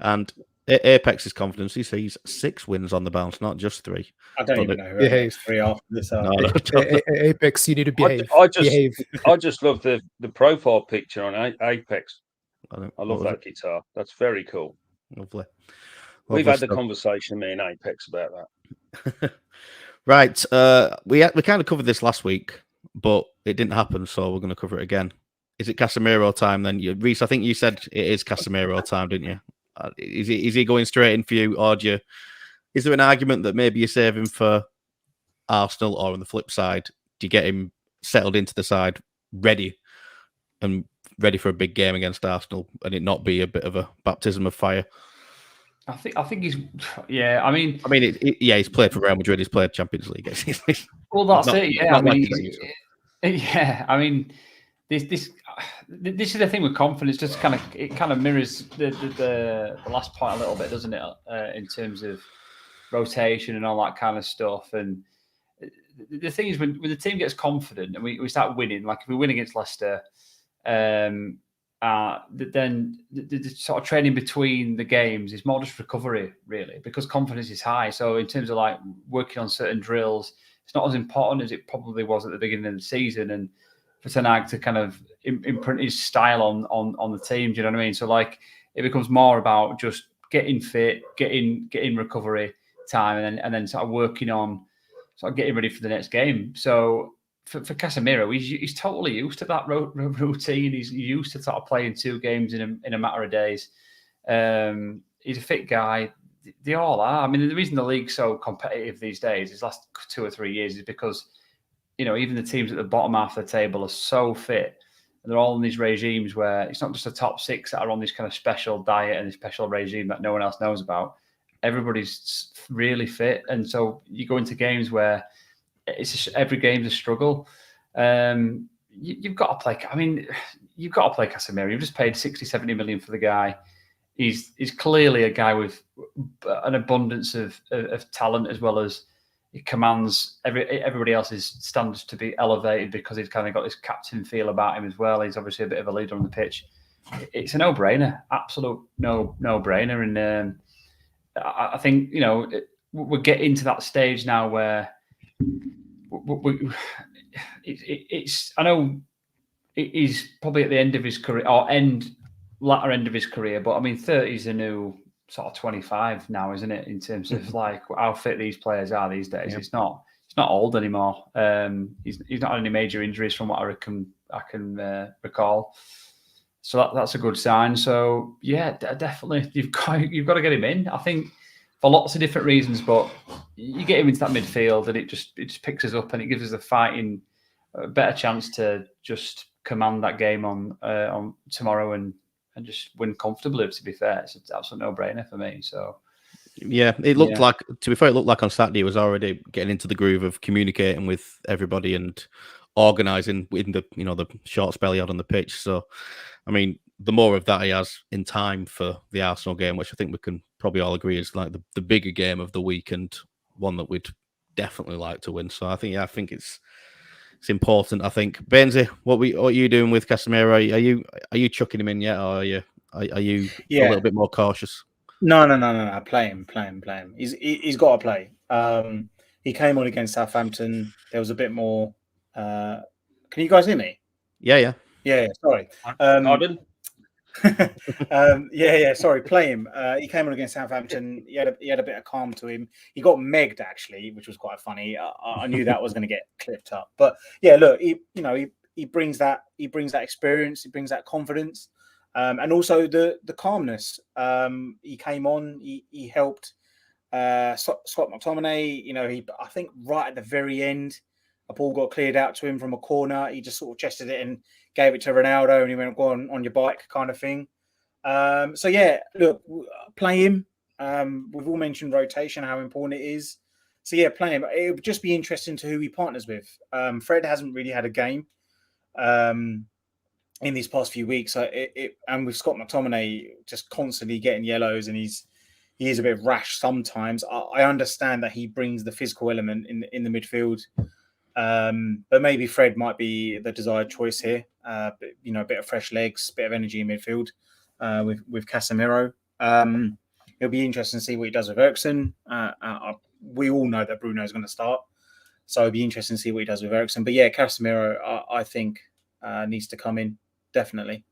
And Apex's confidence. He sees 6 wins on the bounce, not just 3. I don't But even know who behave. Apex 3 after this. No, no. Apex, you need to behave. Behave. I just love the profile picture on Apex. I love that guitar. That's very cool. Lovely. We've had the conversation, me and Apex, about that. Right. We kind of covered this last week, but it didn't happen, so we're going to cover it again. Is it Casemiro time then? Reece, I think you said it is Casemiro time, didn't you? Is he going straight in for you, or is there an argument that maybe you save him for Arsenal, or on the flip side, do you get him settled into the side, ready for a big game against Arsenal, and it not be a bit of a baptism of fire? I think he's, yeah. I mean, he's played for Real Madrid. He's played Champions League. Well, that's it. Yeah, I mean, this is the thing with confidence. Just it kind of mirrors the last point a little bit, doesn't it? In terms of rotation and all that kind of stuff. And the thing is, when the team gets confident and we start winning, like if we win against Leicester, then the sort of training between the games is more just recovery, really, because confidence is high. So in terms of like working on certain drills, it's not as important as it probably was at the beginning of the season. And for Ten Hag to kind of imprint his style on the team, do you know what I mean? So like it becomes more about just getting fit, getting recovery time, and then sort of working on sort of getting ready for the next game. So for Casemiro, he's totally used to that routine. He's used to sort of playing 2 games in a matter of days. He's a fit guy. They all are. I mean, the reason the league's so competitive these days, these last 2 or 3 years, is because, you know, even the teams at the bottom half of the table are so fit. And they're all in these regimes where it's not just the top 6 that are on this kind of special diet and this special regime that no one else knows about. Everybody's really fit. And so you go into games where every game's a struggle. You've got to play. I mean, you've got to play Casemiro. You've just paid 60-70 million for the guy. He's clearly a guy with an abundance of talent, as well as he commands everybody else's standards to be elevated because he's kind of got this captain feel about him as well. He's obviously a bit of a leader on the pitch. It's a no-brainer, absolute no-brainer. And I think, you know, we're getting to that stage now where I know he's probably at the end of his career, or latter end of his career, but I mean 30 is a new sort of 25 now, isn't it, in terms of like how fit these players are these days? Yep. It's not old anymore. He's not had any major injuries from what I can recall, so that's a good sign. So yeah, definitely you've got to get him in, I think, for lots of different reasons, but you get him into that midfield and it just picks us up and it gives us a better chance to just command that game on tomorrow and just win comfortably. To be fair, it's an absolute no-brainer for me. So yeah, it looked like, to be fair, it looked like on Saturday he was already getting into the groove of communicating with everybody and organising in the short spell he had on the pitch. So I mean, the more of that he has in time for the Arsenal game, which I think we can probably all agree is like the bigger game of the week and one that we'd definitely like to win. So I think it's important. I think, Bainesy, what are you doing with Casemiro? Are you chucking him in yet, or are you a little bit more cautious? No. Play him. He's got to play. He came on against Southampton. There was a bit more. Can you guys hear me? Yeah. Sorry. Pardon? Sorry. Play him. He came on against Southampton. He had a bit of calm to him. He got megged actually, which was quite funny. I knew that was going to get clipped up, but yeah, look, he brings that experience. He brings that confidence, and also the calmness. He came on. He helped Scott McTominay. I think right at the very end, a ball got cleared out to him from a corner. He just sort of chested it and gave it to Ronaldo, and he went, "Go on your bike," kind of thing. So yeah, look, play him. We've all mentioned rotation, how important it is. So yeah, play him. It would just be interesting to who he partners with. Fred hasn't really had a game in these past few weeks. And with Scott McTominay just constantly getting yellows, and he is a bit rash sometimes. I understand that he brings the physical element in the midfield. But maybe Fred might be the desired choice here. A bit of fresh legs, bit of energy in midfield with Casemiro. it'll be interesting to see what he does with Eriksen. We all know that Bruno's going to start, so it'll be interesting to see what he does with Eriksen. But yeah, Casemiro, I think needs to come in definitely.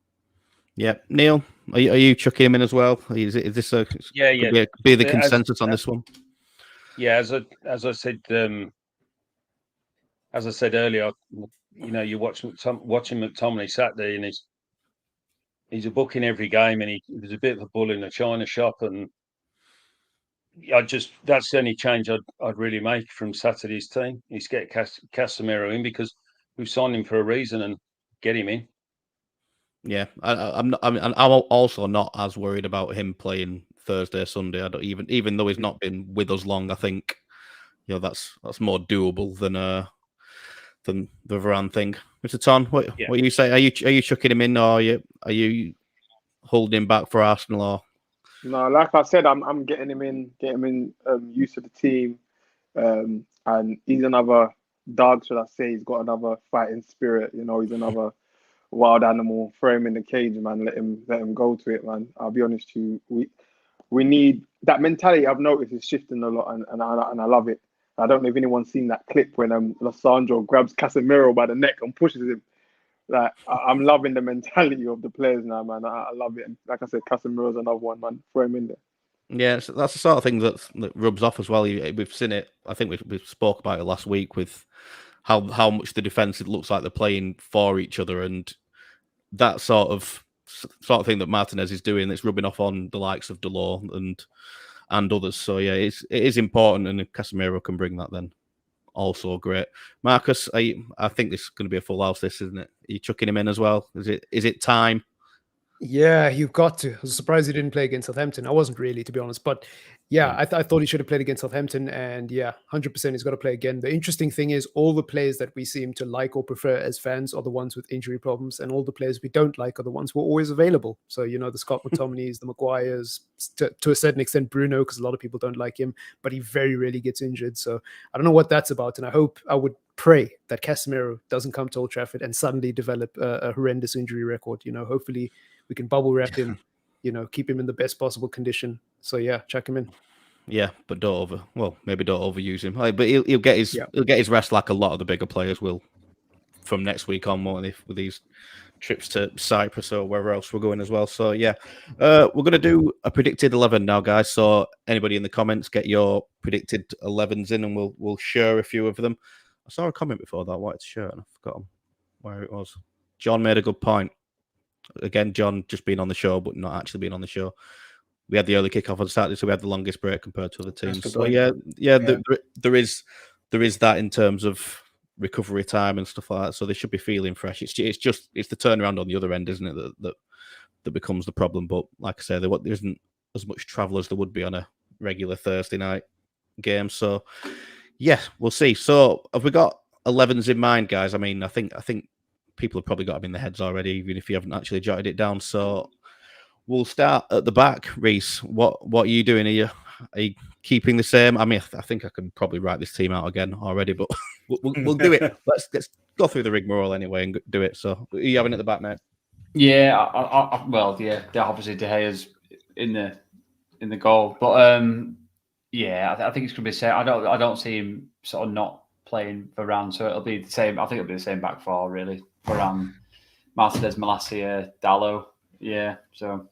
Yeah, Neil, are you chucking him in as well? Is this a be the consensus on this one? Yeah, as I said earlier, you watching McTominay Saturday, and he's a book in every game, and he was a bit of a bull in a china shop, and that's the only change I'd really make from Saturday's team. Is get Casemiro in, because we've signed him for a reason, and get him in. Yeah, I'm also not as worried about him playing Thursday, Sunday. I don't even though he's not been with us long. I think that's more doable than the Varane thing. Mr. Ton, what you say? Are you chucking him in, or are you holding him back for Arsenal? Or no, like I said, I'm getting him in, used to the team, and he's another dog. Should I say? He's got another fighting spirit. He's another wild animal. Throw him in the cage, man. Let him go to it, man. I'll be honest to you, we need that mentality. I've noticed is shifting a lot, and I love it. I don't know if anyone's seen that clip when Lissandro grabs Casemiro by the neck and pushes him. Like, I'm loving the mentality of the players now, man. I love it. And like I said, Casemiro's another one, man. Throw him in there. Yeah, so that's the sort of thing that rubs off as well. We've seen it. I think we spoke about it last week with how much the defense, it looks like they're playing for each other, and that sort of thing that Martinez is doing, it's rubbing off on the likes of Delors and others. So yeah, it is important, and if Casemiro can bring that, then also great. Marcus, I think this is going to be a full house, this, isn't it? Are you chucking him in as well? Is it time? Yeah, you've got to. I was surprised he didn't play against Southampton. I wasn't really, to be honest. But yeah, I thought he should have played against Southampton. And yeah, 100% he's got to play again. The interesting thing is all the players that we seem to like or prefer as fans are the ones with injury problems. And all the players we don't like are the ones who are always available. So, the Scott McTominays, the Maguires, to a certain extent, Bruno, because a lot of people don't like him. But he very rarely gets injured. So I don't know what that's about. And I would pray that Casemiro doesn't come to Old Trafford and suddenly develop a horrendous injury record. Hopefully we can bubble wrap him, keep him in the best possible condition. So yeah, chuck him in. Yeah, but maybe don't overuse him. But he'll get his rest like a lot of the bigger players will from next week on, more with these trips to Cyprus or wherever else we're going as well. So yeah, we're going to do a predicted 11 now, guys. So anybody in the comments, get your predicted 11s in, and we'll share a few of them. I saw a comment before that I wanted to share, and I've forgotten where it was. John made a good point. Again, John just being on the show, but not actually being on the show. We had the early kickoff on Saturday, so we had the longest break compared to other teams. So yeah. There is that in terms of recovery time and stuff like that. So they should be feeling fresh. It's the turnaround on the other end, isn't it? That becomes the problem. But like I say, there isn't as much travel as there would be on a regular Thursday night game. So yeah, we'll see. So have we got 11s in mind, guys? I mean, I think people have probably got them in their heads already, even if you haven't actually jotted it down. So we'll start at the back. Reese, what are you doing? Are you keeping the same? I mean, I think I can probably write this team out again already, but we'll do it. Let's go through the rigmarole anyway and do it. So are you having it at the back, mate? Yeah, obviously De Gea's in the goal, but yeah, I think it's going to be the same. I don't see him sort of not playing Varane, so it'll be the same. I think it'll be the same back four, really. Varane, Martinez, Malacia, Dalot. Yeah, so.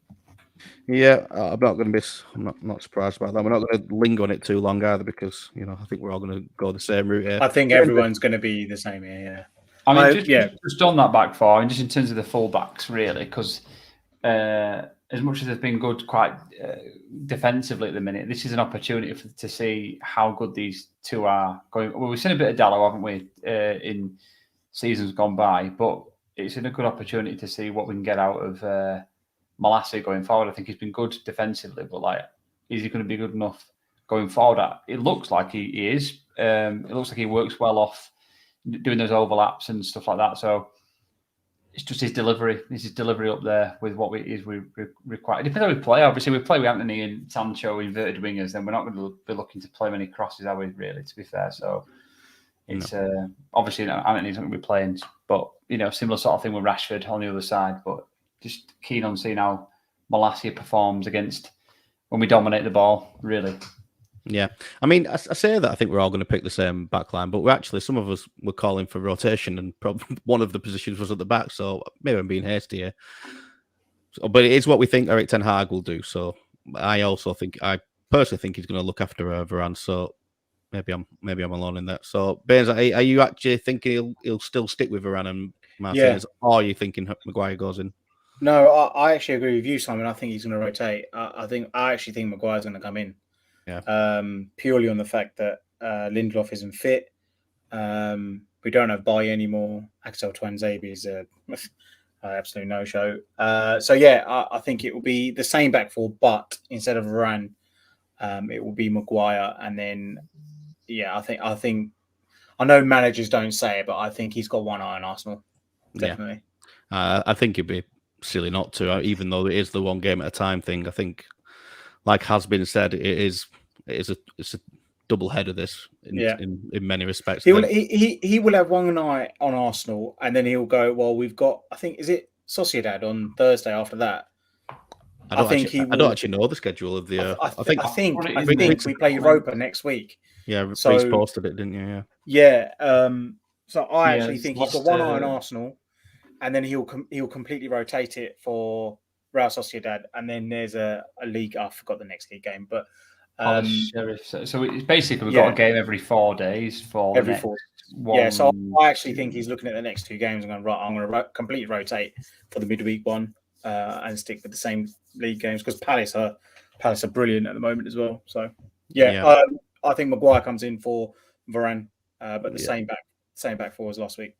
Yeah, I'm not surprised about that. We're not going to linger on it too long either, because I think we're all going to go the same route here. I think everyone's going to be the same here. Yeah. I mean, just on that back four, and just in terms of the full backs, really, because as much as they've been good quite defensively at the minute, this is an opportunity to see how good these two are going. Well, we've seen a bit of Dalot, haven't we, in seasons gone by, but it's a good opportunity to see what we can get out of Malacia going forward. I think he's been good defensively, but is he going to be good enough going forward? It looks like he is. It looks like he works well off doing those overlaps and stuff like that. So it's just his delivery. It's his delivery up there with what we require. It depends how we play. Obviously, we play with Anthony and Sancho inverted wingers, then we're not going to be looking to play many crosses, are we, really, to be fair? So it's obviously Anthony's not going to be playing, but similar sort of thing with Rashford on the other side. But just keen on seeing how Malacia performs against when we dominate the ball, really. Yeah, I mean, I say that I think we're all going to pick the same back line, but we're actually, some of us were calling for rotation, and probably one of the positions was at the back, so maybe I'm being hasty here. So, but it is what we think Eric Ten Hag will do. So I personally think he's going to look after Varane. So maybe I'm alone in that. So Baines, are you actually thinking he'll still stick with Varane and Martinez, or are you thinking Maguire goes in? No, I actually agree with you, Simon. I think he's going to rotate. I actually think Maguire's going to come in. Yeah. Purely on the fact that Lindelof isn't fit. We don't have Bailly anymore. Axel Tuanzebe is a absolute no-show. So yeah, I think it will be the same back four, but instead of Varane, it will be Maguire, and then I think I know managers don't say it, but I think he's got one eye on Arsenal. Definitely. Yeah. I think it'd be silly not to, even though it is the one game at a time thing. I think, like has been said, it's a double header this in many respects. He will have one eye on Arsenal, and then he'll go, well, we've got, I think, is it Sociedad on Thursday after that? I don't actually know the schedule of the. I think we play Europa next week. Yeah, so Reece posted it, didn't you? Yeah. So I actually think he's got one eye on Arsenal, and then he'll completely rotate it for Real Sociedad, and then there's a league. I forgot the next league game, but Sheriff. So it's basically we've got a game every 4 days for every 4. Yeah, so I actually think he's looking at the next 2 games and going, I'm going to completely rotate for the midweek one and stick with the same league games, because Palace are brilliant at the moment as well. So I think Maguire comes in for Varane, but the same back four as last week.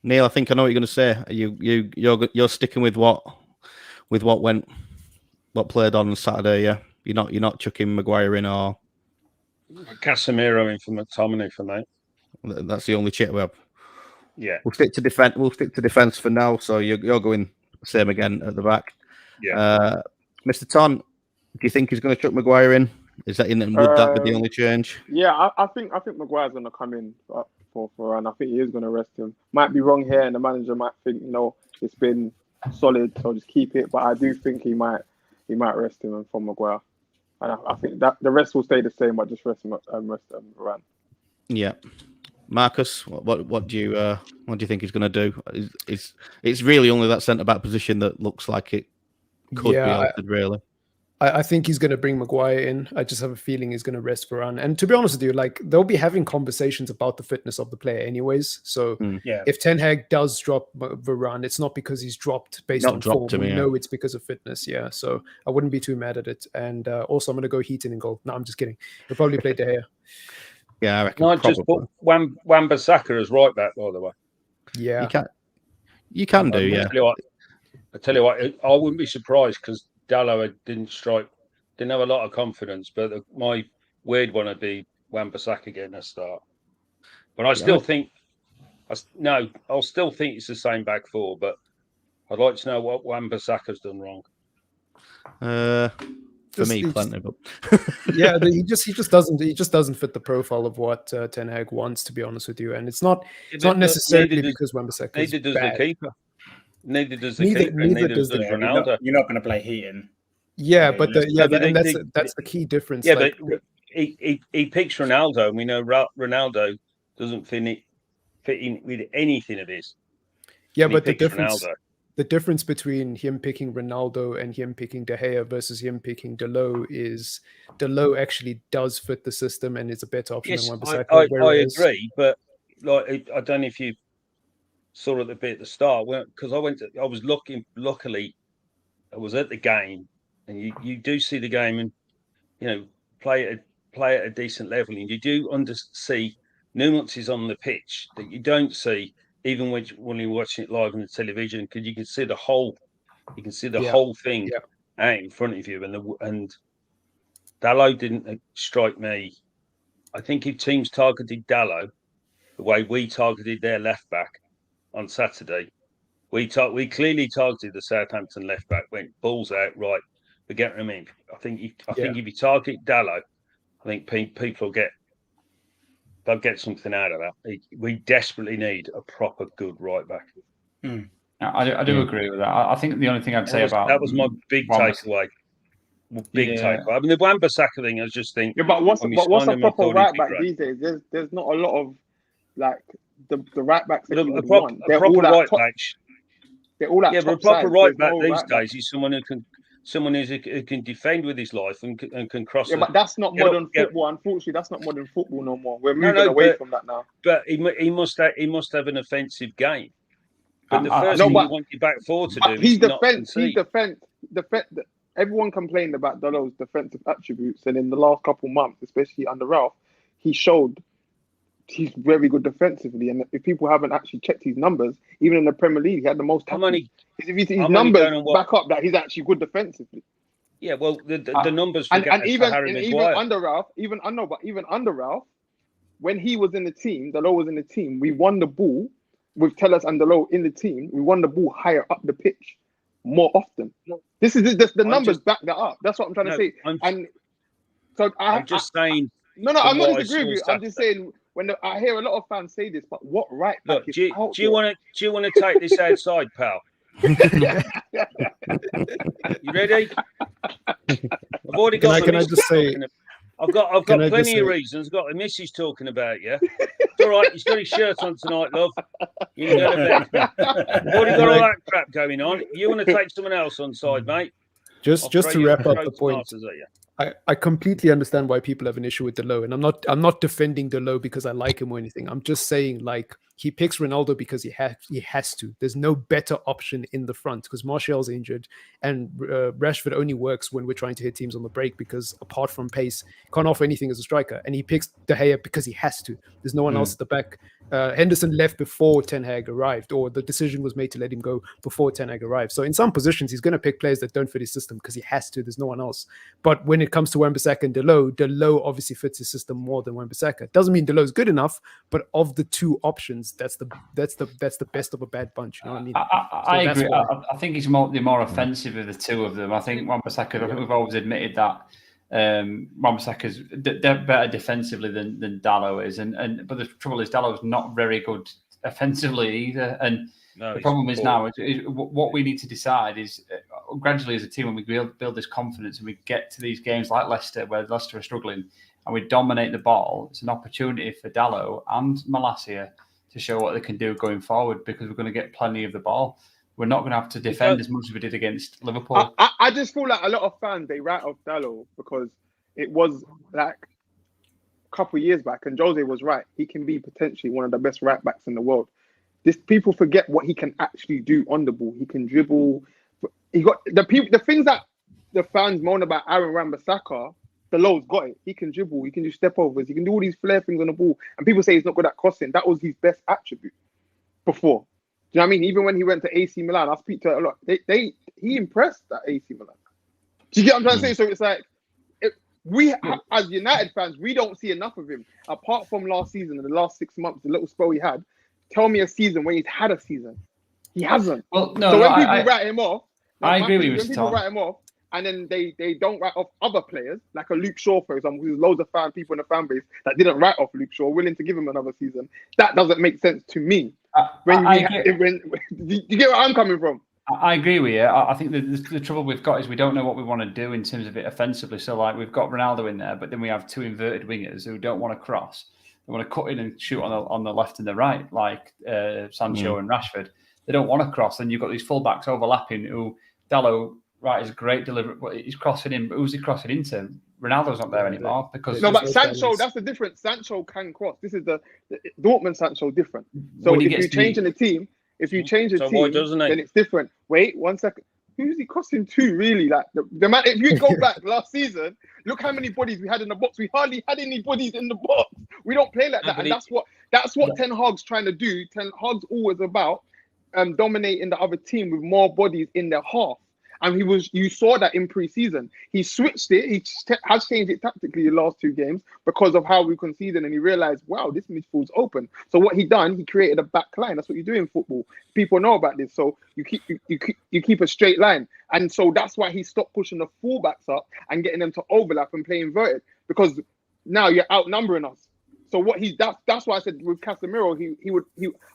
Neil, I think I know what you're going to say. You're sticking with what played on Saturday. Yeah, you're not chucking Maguire in or Casemiro in for McTominay for me. That's the only chip we have. Yeah, we'll stick to defense. We'll stick to defense for now. So you're going same again at the back. Yeah. Mr. Ton, do you think he's going to chuck Maguire in? Is that in? Would that be the only change? Yeah, I think Maguire's going to come in for and I think he is going to rest him. Might be wrong here, and the manager might think, it's been solid, so just keep it. But I do think he might rest him for Maguire, and I think that the rest will stay the same, but just rest Varane. Yeah. Marcus, what do you think he's going to do? It's really only that centre back position that looks like it could be altered, really. I think he's going to bring Maguire in. I just have a feeling he's going to rest Varane. And to be honest with you, like, they'll be having conversations about the fitness of the player anyways. So if Ten Hag does drop Varane, it's not because he's dropped based on form. We know it's because of fitness. Yeah. So I wouldn't be too mad at it. And also, I'm going to go Heaton in goal. No, I'm just kidding. He'll probably play De Gea. Yeah, I reckon. I just put Wan-Bissaka as right back, by the way. Yeah. You can do, yeah. I tell you what, I wouldn't be surprised, because Dalot didn't have a lot of confidence, but my weird one would be Wan-Bissaka getting a start. But I still think, I'll still think it's the same back four, but I'd like to know what Wan-Bissaka's done wrong. For me, plenty. But yeah, he just doesn't fit the profile of what Ten Hag wants, to be honest with you. And it's not necessarily because Wan-Bissaka. Neither does the keeper. Neither does Ronaldo. You're not going to play Heaton. Yeah, but that's the key difference. Yeah, but he picks Ronaldo, and we know Ronaldo doesn't fit in with anything of his. Yeah, but the difference between him picking Ronaldo and him picking De Gea versus him picking Dalot is Dalot actually does fit the system and is a better option than Wan-Bissaka. I agree, but like, I don't know if you saw at the bit at the start, because luckily I was at the game, and you do see the game, and play at a decent level, and you do see nuances on the pitch that you don't see even when you're watching it live on the television, because you can see the whole thing out in front of you, and Dalot didn't strike me. I think if teams targeted Dalot the way we targeted their left back on Saturday, we clearly targeted the Southampton left back, went balls out, right, forget what I mean. I think if you target Dalot, I think people they'll get something out of that. We desperately need a proper good right back. I do agree with that. I think the only thing I'd say about that was my big takeaway. big take. I mean, the Wan-Bissaka thing, I just think. Yeah, but what's when we a signed him, I proper thought he'd right be back great. these days? There's not a lot of like the right backs that you A would proper want. They're all right at top. back. They're all at Yeah, but a top proper sides. right There's back no these right back. days is someone who can defend with his life and can cross. Yeah, but that's not get up- modern get- football. Unfortunately, that's not modern football no more. We're No, moving no, away but- from that now. But he must have an offensive game. But the first No, thing but- you want your back four to do His is not defense. concede. Everyone complained about Dalot's defensive attributes, and in the last couple months, especially under Ralph, he showed he's very good defensively. And if people haven't actually checked his numbers, even in the Premier League, he had the most tackles. His numbers back up that he's actually good defensively. Yeah, well, the numbers for even Harry Maguire. under Ralph, even under Ralph, when he was in the team, Dalot was in the team. We won the ball with Telles and Dalot in the team. We won the ball higher up the pitch more often. This is the numbers back that up. That's what I'm trying to say. I'm just saying. No, I'm not disagreeing with you. I'm just saying I hear a lot of fans say this, but what right back Look, do you want to take this outside, pal? You ready? I've already got. Can I just say? I've got plenty of reasons. I've got the missus talking about you. It's all right. He's got his shirt on tonight, love. You can go to bed. I've already got all that crap going on. You want to take someone else on side, mate? Just to wrap up the point. I completely understand why people have an issue with Dalot, and I'm not defending Dalot because I like him or anything. I'm just saying, like, he picks Ronaldo because he has to. There's no better option in the front because Martial's injured, and Rashford only works when we're trying to hit teams on the break because apart from pace, can't offer anything as a striker. And he picks De Gea because he has to. There's no one else at the back. Henderson left before Ten Hag arrived, or the decision was made to let him go before Ten Hag arrived. So in some positions, he's going to pick players that don't fit his system because he has to. There's no one else. But when it comes to Wan-Bissaka and Dalot obviously fits his system more than Wan-Bissaka. Doesn't mean Dalot's good enough, but of the two options, that's the best of a bad bunch. You know what I mean? I agree. I think he's the more offensive of the two of them. I think Wan-Bissaka. We've always admitted that Wan-Bissaka's better defensively than Dalot is, but the trouble is Dalot's not very good offensively either. And the problem is now is what we need to decide is gradually as a team when we build this confidence and we get to these games like Leicester where Leicester are struggling and we dominate the ball, it's an opportunity for Dalot and Malacia to show what they can do going forward because we're going to get plenty of the ball. We're not going to have to defend as much as we did against Liverpool. I just feel like a lot of fans, they write off Dalot because it was like a couple of years back, and Jose was right. He can be potentially one of the best right backs in the world. People forget what he can actually do on the ball. He can dribble. He got the things that the fans moan about Aaron Wan-Bissaka. Dalot's got it. He can dribble. He can do step overs. He can do all these flair things on the ball. And people say he's not good at crossing. That was his best attribute before. Do you know what I mean? Even when he went to AC Milan, I speak to a lot. He impressed at AC Milan. Do you get what I'm trying to say? So it's like we, as United fans, we don't see enough of him. Apart from last season and the last 6 months, the little spell he had. Tell me a season when he's had a season. He hasn't. Well, no. So when people write him off, I agree with you. When people write him off, and then they don't write off other players, like a Luke Shaw, for example, there's loads of people in the fan base that didn't write off Luke Shaw, willing to give him another season. That doesn't make sense to me. Do you get where I'm coming from? I agree with you. I think the trouble we've got is we don't know what we want to do in terms of it offensively. So, like, we've got Ronaldo in there, but then we have two inverted wingers who don't want to cross. They want to cut in and shoot on the left and the right, like Sancho and Rashford. They don't want to cross. Then you've got these fullbacks overlapping who Dalot, right, is a great delivery. He's crossing in, but who's he crossing into? Ronaldo's not there anymore because but Sancho, that's the difference. Sancho can cross. This is the Dortmund Sancho different. So if you change in the team, then it's different. Wait 1 second. Who's he crossing to, really? Like the man. If you go back last season, look how many bodies we had in the box. We hardly had any bodies in the box. We don't play like that, and that's what Ten Hag's trying to do. Ten Hag's always about dominating the other team with more bodies in their half. And you saw that in pre-season. He switched it. He has changed it tactically the last two games because of how we conceded, and he realized, wow, this midfield's open. So what he done, he created a back line. That's what you do in football. People know about this. So you keep a straight line, and so that's why he stopped pushing the fullbacks up and getting them to overlap and play inverted, because now you're outnumbering us. So that's why I said with Casemiro,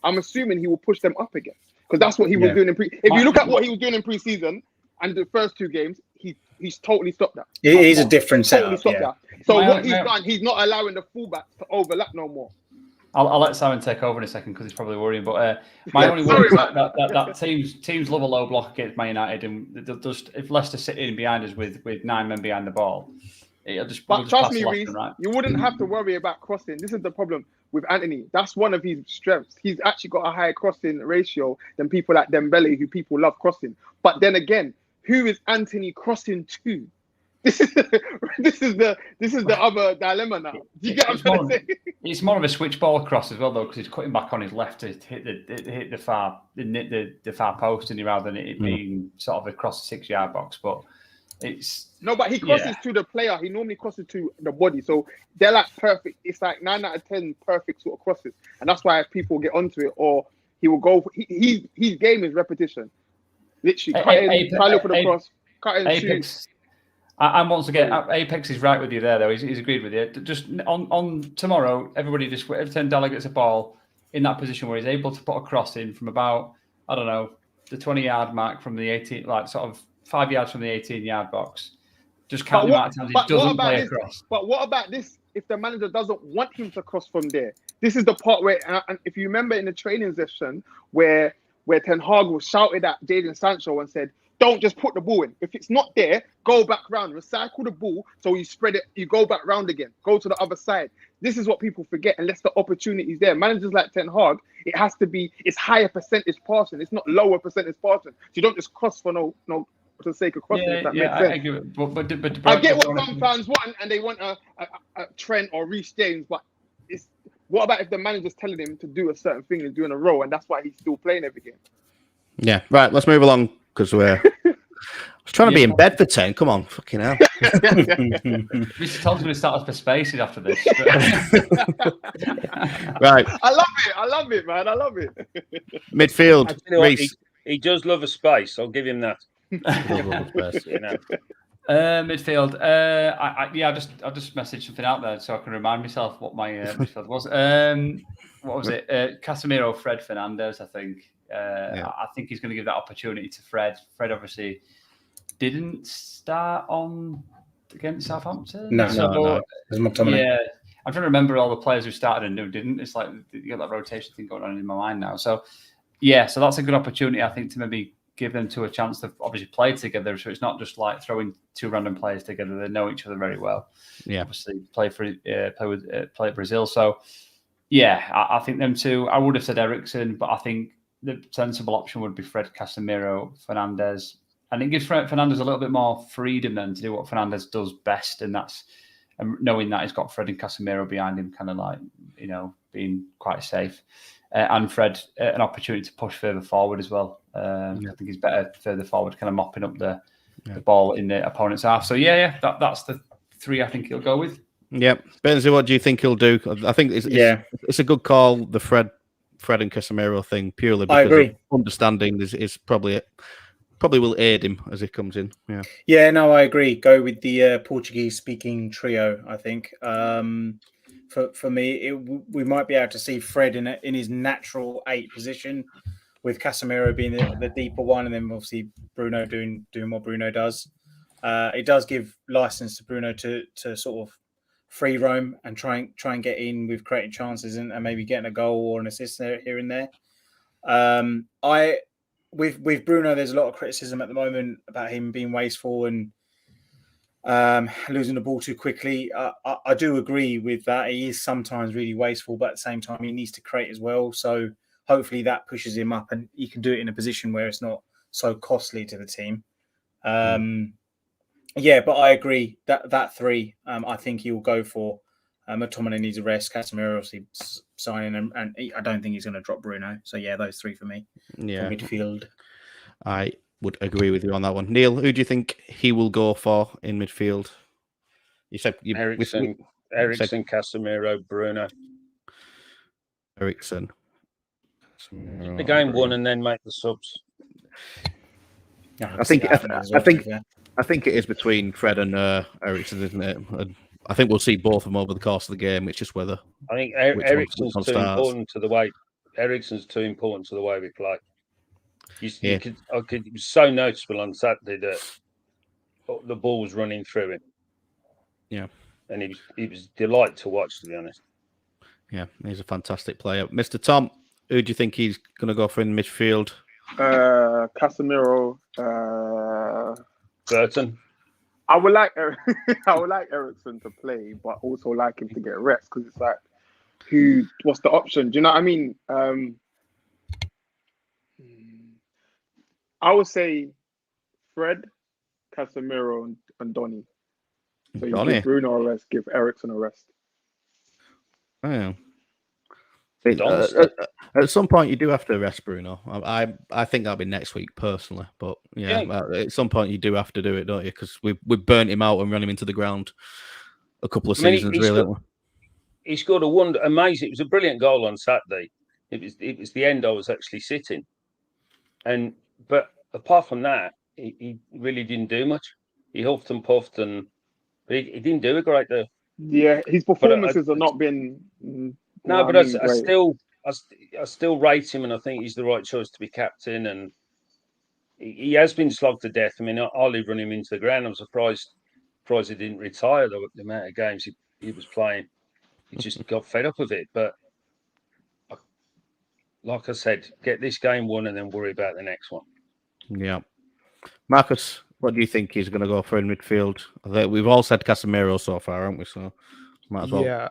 I'm assuming he will push them up again, because that's what he was doing in pre. If you look at what he was doing in pre-season. And the first two games, he He's totally stopped that. He's a different Totally setup. stopped Yeah. that. So My what own- he's my- done, he's not allowing the fullbacks to overlap no more. I'll let Simon take over in a second because he's probably worrying. But my only Sorry, worry is man. that teams love a low block against Man United, and they'll just if Leicester sit in behind us with 9 men behind the ball, we'll just Trust pass me, left Reece, and right. you wouldn't have to worry about crossing. This is the problem with Anthony. That's one of his strengths. He's actually got a higher crossing ratio than people like Dembele, who people love crossing. But then again, who is Anthony crossing to? This is the other dilemma now. Do you get what I'm trying to say? It's more of a switch ball cross as well, though, because he's cutting back on his left to hit the far post, and rather than it being sort of across the 6-yard box. But it's no, but he crosses to the player. He normally crosses to the body, so they're like perfect. It's like 9 out of 10 perfect sort of crosses, and that's why people get onto it. Or he will go. His game is repetition. Literally, try look for the cross, cut and shoot. And once again, Apex is right with you there, though. He's agreed with you. Just on tomorrow, every time Dele gets a ball in that position where he's able to put a cross in from about, I don't know, the 20-yard mark from the 18, like sort of 5 yards from the 18-yard box. Just count the amount of times he doesn't play across. But what about this? If the manager doesn't want him to cross from there, this is the part where, and if you remember in the training session where Ten Hag was shouted at Jadon Sancho and said, "Don't just put the ball in. If it's not there, go back round, recycle the ball, so you spread it, you go back round again, go to the other side." This is what people forget, unless the opportunity is there. Managers like Ten Hag, it has to be, it's higher percentage passing. It's not lower percentage passing. So you don't just cross for no for the sake of crossing. If that makes sense. I agree. But I get what some fans want, and they want a Trent or Reece James, but it's what about if the manager's telling him to do a certain thing and doing a role, and that's why he's still playing every game? Yeah, right. Let's move along because we're. I was trying to be in bed for 10. Come on, fucking hell. Mr. Tom's going to start us for spaces after this. Right. I love it, man. I love it. Midfield. You know what, Reece. he does love a space. I'll give him that. Midfield. I just messaged something out there so I can remind myself what my midfield was. What was it? Casemiro, Fred, Fernandes. I think. I think he's going to give that opportunity to Fred. Fred obviously didn't start on against Southampton. No. Yeah, I'm trying to remember all the players who started and who didn't. It's like you got that rotation thing going on in my mind now. So that's a good opportunity, I think, to maybe give them a chance to obviously play together. So it's not just like throwing two random players together. They know each other very well. Yeah, obviously play at Brazil. So I think them two. I would have said Eriksen, but I think the sensible option would be Fred, Casemiro, Fernandes. And it gives Fernandes a little bit more freedom then to do what Fernandes does best, and that's knowing that he's got Fred and Casemiro behind him, kind of like, being quite safe. And Fred, an opportunity to push further forward as well. I think he's better further forward, kind of mopping up the ball in the opponent's half. So, that's the three I think he'll go with. Yep. Benzi, what do you think he'll do? I think it's a good call, the Fred and Casemiro thing, purely because understanding is probably will aid him as he comes in. Yeah, no, I agree. Go with the Portuguese-speaking trio, I think. For me, we might be able to see Fred in his natural 8 position, with Casemiro being the deeper one, and then obviously Bruno doing what Bruno does. It does give license to Bruno to sort of free roam and try and get in with creating chances and maybe getting a goal or an assist here and there. With Bruno, there's a lot of criticism at the moment about him being wasteful and losing the ball too quickly. I do agree with that. He is sometimes really wasteful, but at the same time, he needs to create as well. So hopefully that pushes him up and he can do it in a position where it's not so costly to the team. But I agree that 3, I think he'll go for. McTominay needs a rest. Casemiro obviously signing, and I don't think he's going to drop Bruno. So those 3 for me. Yeah, for midfield. I would agree with you on that one. Neil, who do you think he will go for in midfield? You said Eriksen, Casemiro, Bruno. Eriksen. The game won and then make the subs. Yeah, I think it is between Fred and Eriksen, isn't it? And I think we'll see both of them over the course of the game. It's just whether I think Eriksen's too important to the way we play. It was so noticeable on Saturday that the ball was running through him. Yeah, and he was delight to watch, to be honest. Yeah, he's a fantastic player. Mr. Tom, who do you think he's going to go for in midfield? Casemiro. Burton. I would like I would like Ericsson to play, but also like him to get rest because it's like, what's the option? Do you know what I mean? I would say Fred, Casemiro, and Donny. So you give Bruno a rest, give Ericsson a rest. Oh. At some point, you do have to rest Bruno. I think that'll be next week personally, but at some point you do have to do it, don't you? Because we burnt him out and run him into the ground a couple of seasons, really. He scored amazing. It was a brilliant goal on Saturday. It was the end. I was actually sitting, but apart from that, he really didn't do much. He huffed and puffed, but he didn't do a great deal. Yeah, his performances have not been. No, but I still rate him, and I think he's the right choice to be captain. And he has been slogged to death. I mean, Ollie run him into the ground. I'm surprised he didn't retire the amount of games he was playing. He just got fed up of it. But like I said, get this game won and then worry about the next one. Yeah, Marcus, what do you think he's going to go for in midfield? We've all said Casemiro so far, haven't we? So might as well. Yeah.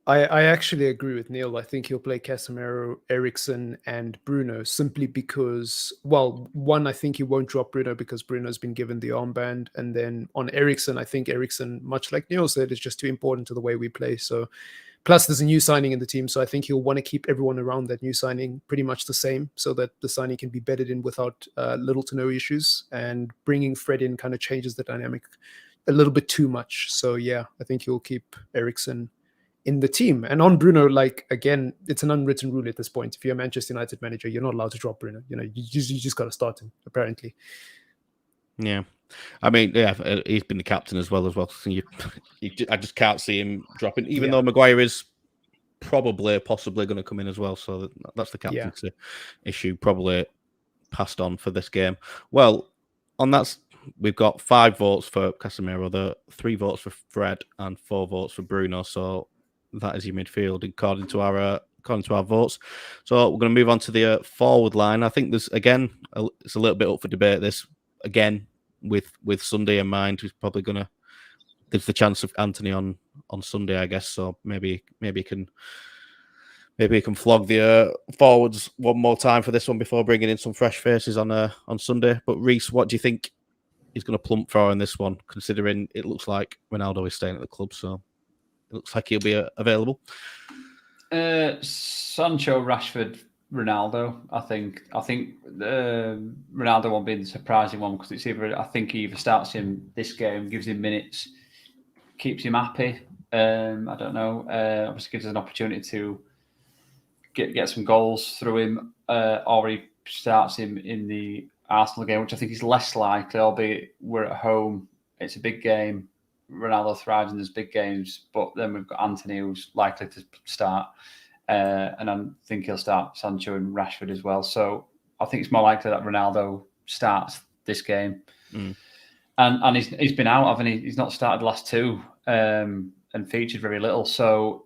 I actually agree with Neil. I think he'll play Casemiro, Ericsson, and Bruno simply because, well, one, I think he won't drop Bruno because Bruno's been given the armband. And then on Ericsson, I think Ericsson, much like Neil said, is just too important to the way we play. So, plus there's a new signing in the team. So I think he'll want to keep everyone around that new signing pretty much the same so that the signing can be bedded in without little to no issues. And bringing Fred in kind of changes the dynamic a little bit too much. So yeah, I think he'll keep Ericsson in the team. And on Bruno, like, again, it's an unwritten rule at this point. If you're a Manchester United manager, you're not allowed to drop Bruno. You know, you just got to start him, apparently. Yeah. I mean, yeah, he's been the captain as well. So I just can't see him dropping, even though Maguire is possibly going to come in as well. So that's the captaincy issue, probably passed on for this game. Well, on that, we've got 5 votes for Casemiro, 3 votes for Fred, and 4 votes for Bruno. So that is your midfield according to our votes. So we're going to move on to the forward line. I think there's it's a little bit up for debate. This again with Sunday in mind, who's probably going to. There's the chance of Anthony on Sunday, I guess. So maybe he can flog the forwards one more time for this one before bringing in some fresh faces on Sunday. But Reese, what do you think he's going to plump for in this one, considering it looks like Ronaldo is staying at the club, so it looks like he'll be available? Sancho, Rashford, Ronaldo. I think Ronaldo won't be the surprising one because it's I think he either starts him this game, gives him minutes, keeps him happy. I don't know. Obviously gives us an opportunity to get some goals through him, or he starts him in the Arsenal game, which I think is less likely, albeit we're at home. It's a big game. Ronaldo thrives in those big games, but then we've got Anthony, who's likely to start, and I think he'll start Sancho and Rashford as well. So I think it's more likely that Ronaldo starts this game, and he's been out, haven't he? He's not started the last 2 and featured very little. So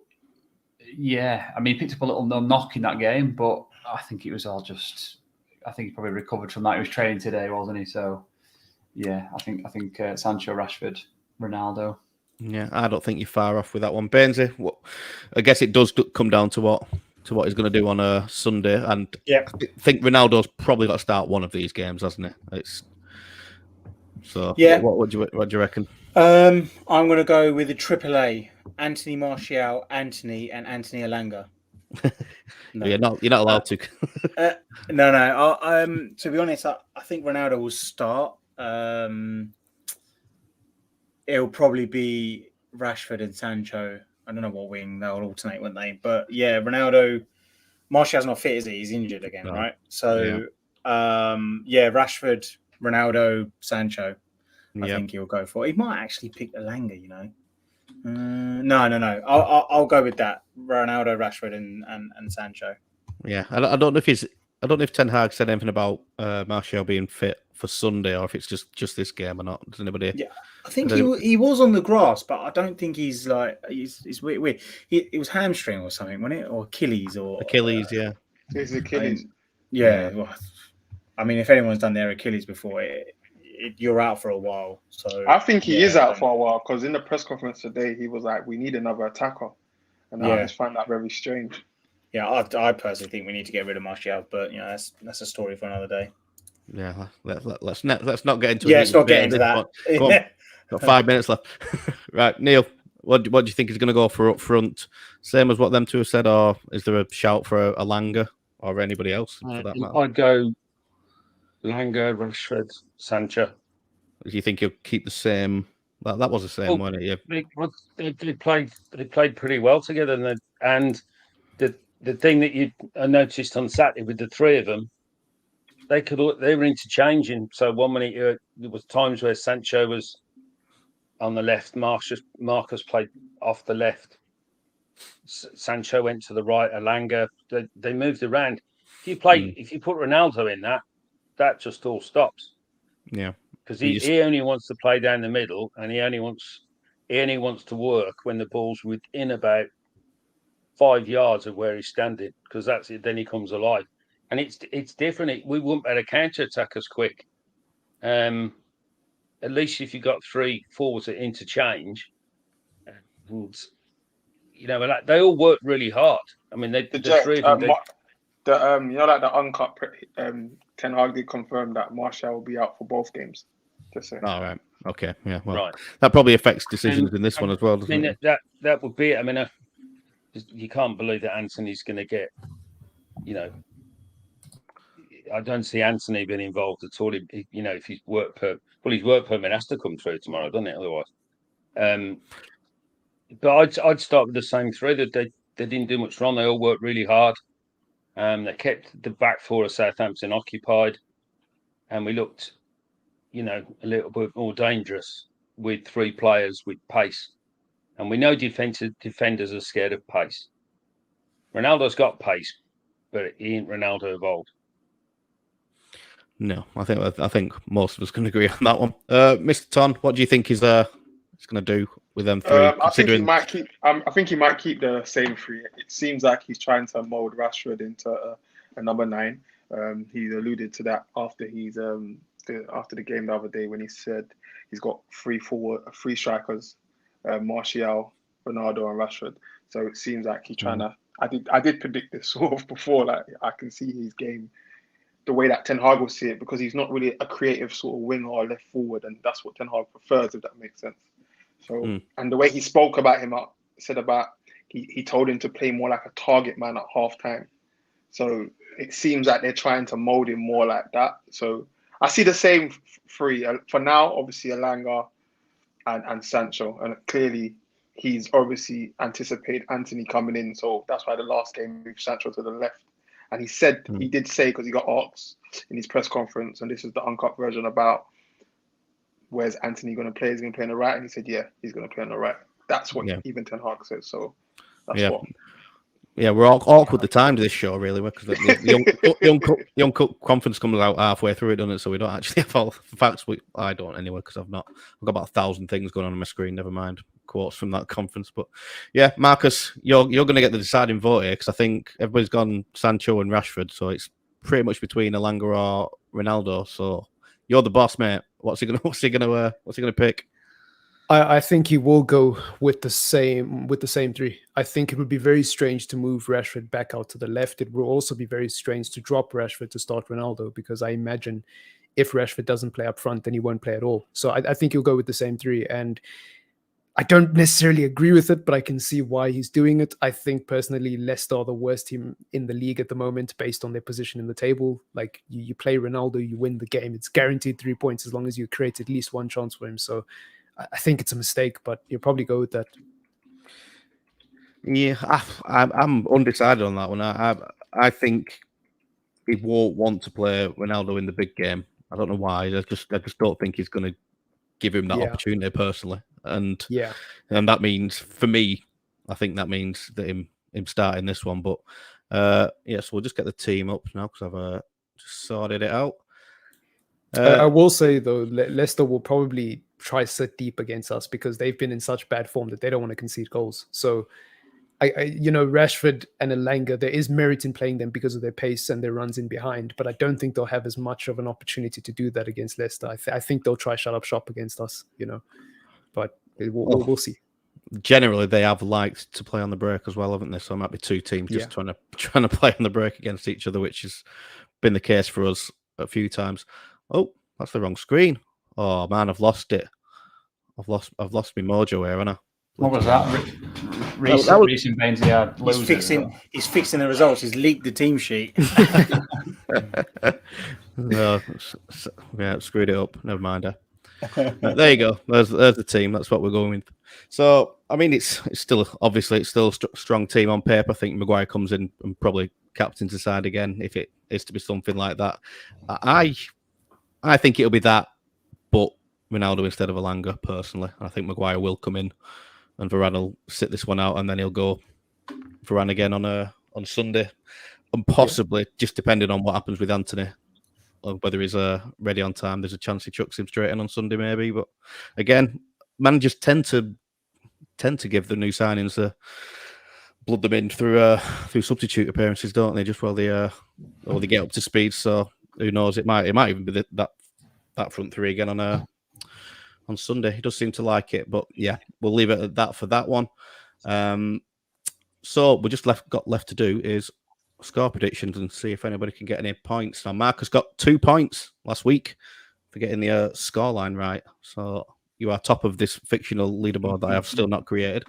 yeah, I mean, he picked up a little knock in that game, but I think it was all just. I think he probably recovered from that. He was training today, wasn't he? So, yeah, I think Sancho, Rashford, Ronaldo. Yeah, I don't think you're far off with that one, Bainsy. I guess it does come down to what he's going to do on a Sunday, and I think Ronaldo's probably got to start one of these games, hasn't it? What do you reckon? I'm going to go with the AAA: Anthony Martial, Anthony, and Anthony Elanga. No. You're not allowed to. No. To be honest, I think Ronaldo will start. It'll probably be Rashford and Sancho. I don't know what wing they'll alternate, won't they? But yeah, Ronaldo. Martial's not fit, is he? He's injured again, right? So Rashford, Ronaldo, Sancho. I think he'll go for. He might actually pick Elanga, you know. No. I'll go with that. Ronaldo, Rashford, and Sancho. Yeah, I don't know if he's I don't know if Ten Hag said anything about Martial being fit for Sunday, or if it's just this game or not. Does anybody? Yeah, I think he was on the grass, but I don't think he's weird. It was hamstring or something, wasn't it, or Achilles or Achilles? Yeah, It's Achilles. Yeah. Well, I mean, if anyone's done their Achilles before, you're out for a while. So I think he is out for a while because in the press conference today, he was like, "We need another attacker," and I just find that very strange. Yeah, I personally think we need to get rid of Martial, but that's a story for another day. Yeah, let's not get into it. Yeah, let's not get into that. Go on. Got 5 minutes left. Right, Neil, what do you think is going to go for up front? Same as what them two have said, or is there a shout for a Langer or anybody else for that matter? I'd go Langer, Rashford, Sancho. Do you think he'll keep the same? That was the same, wasn't it? Yeah. They played pretty well together, and the thing that I noticed on Saturday with the three of them, they were interchanging. So 1 minute there was times where Sancho was on the left, Marcus played off the left, Sancho went to the right, Elanga. They moved around. If you put Ronaldo in that just all stops. Yeah, because he only wants to play down the middle, and he only wants to work when the ball's within about 5 yards of where he's standing, because that's it. Then he comes alive, and it's different. We wouldn't be able to counter attack as quick. At least if you got three forwards that interchange, and they all work really hard. I mean, the three of them. The uncut Ten Hag did confirm that Martial will be out for both games. Just saying. All right. Okay. Yeah. Well, right. That probably affects decisions in this one as well, doesn't it? That would be it. I mean, you can't believe that Anthony's going to get. I don't see Anthony being involved at all. If his work permit has to come through tomorrow, doesn't it? Otherwise, but I'd start with the same three. That they didn't do much wrong. They all worked really hard. They kept the back four of Southampton occupied, and we looked, a little bit more dangerous with three players with pace. And we know defenders are scared of pace. Ronaldo's got pace, but he ain't Ronaldo of old. No, I think most of us can agree on that one. Mr. Ton, what do you think he's going to do with them three? I think he might keep. I think he might keep the same three. It seems like he's trying to mold Rashford into a number 9. He alluded to that after the game the other day when he said he's got three strikers, Martial, Ronaldo, and Rashford. So it seems like he's trying to. I did predict this sort of before. Like I can see his game the way that Ten Hag will see it, because he's not really a creative sort of winger or left forward, and that's what Ten Hag prefers, if that makes sense. So, and the way he spoke about him, he told him to play more like a target man at half time. So it seems like they're trying to mold him more like that. So I see the same three for now. Obviously, Elanga and Sancho, and clearly he's obviously anticipated Anthony coming in. So that's why the last game moved Sancho to the left. And he said, he did say, because he got asked in his press conference, and this is the uncut version about where's Anthony going to play? Is he going to play on the right? And he said, yeah, he's going to play on the right. That's what even Ten Hag says. So that's what. Yeah, we're all awkward the time to this show, really, because the young Cook conference comes out halfway through it, doesn't it? So we don't actually have all the facts. I don't anyway, because I've got about 1,000 things going on my screen. Never mind quotes from that conference. But yeah, Marcus, you're going to get the deciding vote here, because I think everybody's gone Sancho and Rashford, so it's pretty much between Elanga or Ronaldo. So you're the boss, mate. What's he gonna pick? I think he will go with the same three. I think it would be very strange to move Rashford back out to the left. It will also be very strange to drop Rashford to start Ronaldo, because I imagine if Rashford doesn't play up front, then he won't play at all. So I think he'll go with the same three. And I don't necessarily agree with it, but I can see why he's doing it. I think personally, Leicester are the worst team in the league at the moment based on their position in the table. Like you play Ronaldo, you win the game. It's guaranteed 3 points as long as you create at least one chance for him. So I think it's a mistake, but you'll probably go with that. Yeah, I'm undecided on that one. I think he won't want to play Ronaldo in the big game. I don't know why. I just don't think he's going to give him that opportunity personally. And that means, for me, I think that means that him starting this one. But So we'll just get the team up now because I've just sorted it out. I will say though, Leicester will probably try to sit deep against us because they've been in such bad form that they don't want to concede goals. So, Rashford and Elanga, there is merit in playing them because of their pace and their runs in behind, but I don't think they'll have as much of an opportunity to do that against Leicester. I think they'll try shut up shop against us, but we'll see. Generally, they have liked to play on the break as well, haven't they? So it might be two teams just trying to play on the break against each other, which has been the case for us a few times. Oh, that's the wrong screen. Oh man, I've lost it. I've lost my mojo here, haven't I? What was that? Reece and Benzia He's fixing the results. He's leaked the team sheet. No, screwed it up. Never mind. There you go. There's the team. That's what we're going with. So, I mean, it's still a strong team on paper. I think Maguire comes in and probably captains the side again if it is to be something like that. I think it'll be that, but Ronaldo instead of Elanga, personally. I think Maguire will come in and Varane will sit this one out and then he'll go Varane again on Sunday. And possibly, just depending on what happens with Anthony, or whether he's ready on time, there's a chance he chucks him straight in on Sunday maybe. But again, managers tend to give the new signings blood them in through substitute appearances, don't they? Just while they get up to speed. So who knows? It might even be that front three again on Sunday. He does seem to like it, but yeah, we'll leave it at that for that one. So we just got left to do is score predictions and see if anybody can get any points. Now, Marcus got 2 points last week for getting the scoreline right. So you are top of this fictional leaderboard that I have still not created.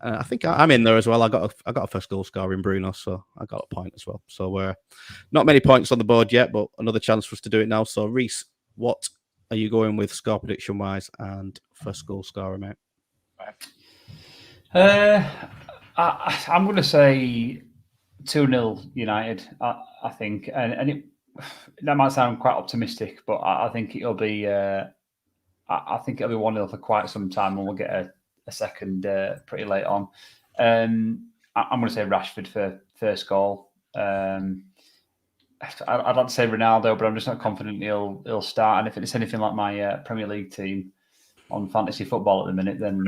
I think I'm in there as well. I got a first goal scorer in Bruno, so I got a point as well. So we're not many points on the board yet, but another chance for us to do it now. So Reece, what are you going with score prediction wise and first goal scorer, mate? I'm going to say 2-0 United. I think, and that might sound quite optimistic, but I think it'll be. I think it'll be 1-0 for quite some time, and we'll get a second pretty late on. I'm going to say Rashford for first goal. I'd like to say Ronaldo, but I'm just not confident he'll start. And if it's anything like my Premier League team on fantasy football at the minute, then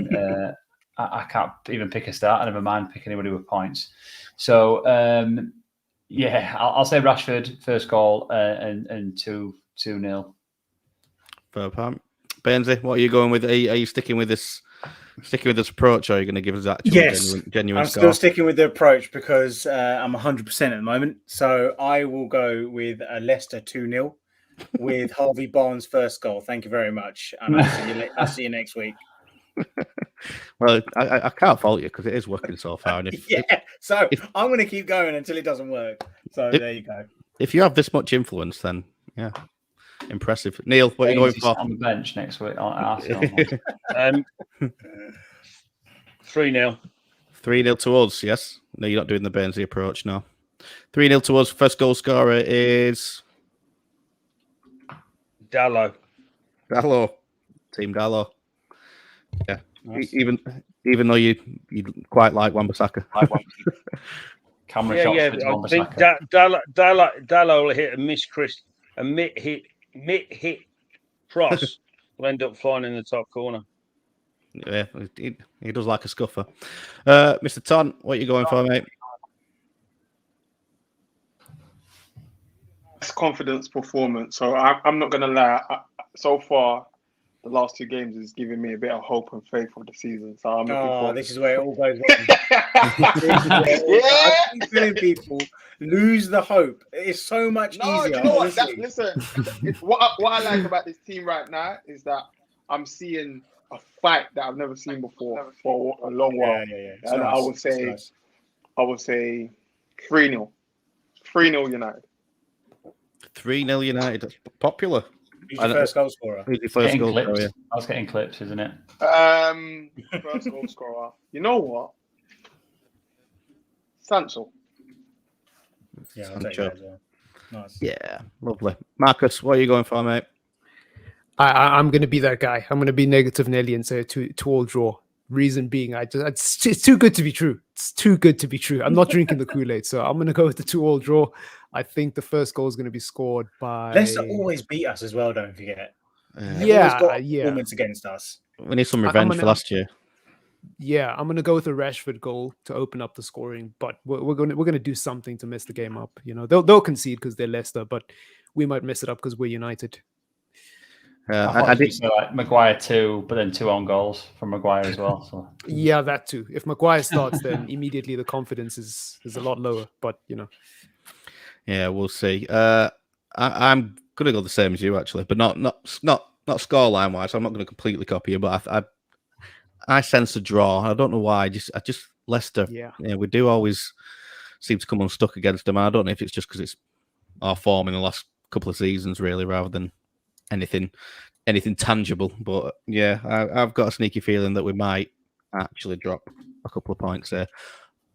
I can't even pick a starter. Never mind pick anybody with points. So I'll say Rashford first goal and 2-0. Fair point. Benzi, what are you going with? Are you sticking with this approach, or are you going to give us that genuine I'm score? still sticking with the approach because I'm 100% at the moment. So I will go with a Leicester 2-0 with Harvey Barnes' first goal. Thank you very much. And I'll see you next week. Well, I can't fault you because it is working so far. And I'm going to keep going until it doesn't work. So there you go. If you have this much influence, then yeah. Impressive. Neil, what are you going for? On the bench next week. 3-0. 3-0 to us, yes. No, you're not doing the Burnsley approach, no. 3-0 to us. First goal scorer is Dallo. Team Dallo. Yeah. Nice. Even though you quite like Wan-Bissaka. Camera shots. I think Dallo will hit a mid-hit cross will end up flying in the top corner. Yeah, he does like a scuffer. Mr. Ton, what are you going for, mate? Confidence performance. So I'm not going to lie. So far, the last 2 games is giving me a bit of hope and faith for the season. So I'm looking forward. This is where it all goes wrong. I keep feeling people lose the hope. It's so much easier. You know what? Listen, what I like about this team right now is that I'm seeing a fight that I've never seen before for a long while. Yeah. And nice. I would say 3-0. 3-0 United. 3-0 United. That's popular. Who's your first goal scorer? Who's your first goal scorer? Yeah. I was getting clips, isn't it? First goal scorer. You know what? Sancho. Yeah, I'll take that as well. Nice. Yeah, lovely. Marcus, what are you going for, mate? I'm going to be that guy. I'm going to be negative Nelly and say a 2-2 draw. Reason being, it's too good to be true. It's too good to be true. I'm not drinking the Kool-Aid, so I'm going to go with the 2-2 draw. I think the first goal is going to be scored by... Leicester always beat us as well, don't forget. Yeah, always got performance against us. We need some revenge for last year. Yeah, I'm going to go with a Rashford goal to open up the scoring, but we're going to do something to mess the game up. You know, they'll concede because they're Leicester, but we might mess it up because we're United. I did say like Maguire 2, but then 2 own goals from Maguire as well. So yeah, that too. If Maguire starts, then immediately the confidence is a lot lower. But you know, yeah, we'll see. I'm going to go the same as you actually, but not scoreline wise. I'm not going to completely copy you, but I sense a draw. I don't know why. I just Leicester. Yeah, we do always seem to come unstuck against them. I don't know if it's just because it's our form in the last couple of seasons, really, rather than anything tangible. But yeah, I've got a sneaky feeling that we might actually drop a couple of points there.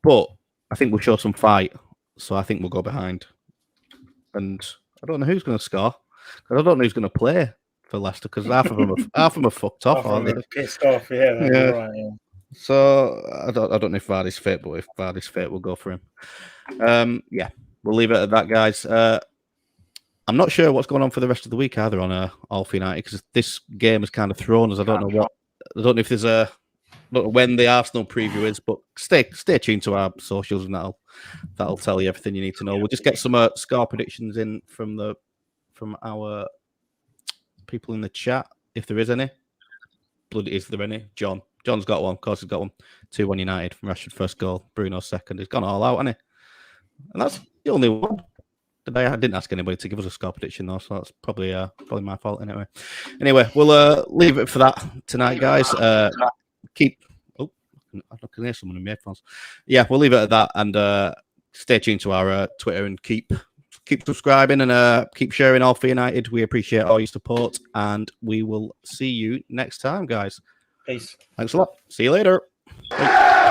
But I think we'll show some fight, so I think we'll go behind. And I don't know who's going to score, because I don't know who's going to play for Leicester, because half of them are fucked off, aren't they? Pissed off, yeah. Right, yeah. So I don't know if Vardy's fit, but if Vardy's fit, we'll go for him. Yeah, we'll leave it at that, guys. I'm not sure what's going on for the rest of the week either on All for United, because this game has kind of thrown us. I don't know if there's I don't know when the Arsenal preview is, but stay tuned to our socials, and that'll tell you everything you need to know. We'll just get some score predictions in from our people in the chat, if there is any. Bloody, is there any? John's got one. Of course, he's got one. 2-1 United from Rashford first goal. Bruno second. He's gone all out, hasn't he? And that's the only one. I didn't ask anybody to give us a score prediction, though, so that's probably my fault anyway. Anyway, we'll leave it for that tonight, guys. I can hear someone in my headphones. Yeah, we'll leave it at that, and stay tuned to our Twitter, and keep subscribing, and keep sharing All for United. We appreciate all your support, and we will see you next time, guys. Peace. Thanks a lot. See you later. Bye.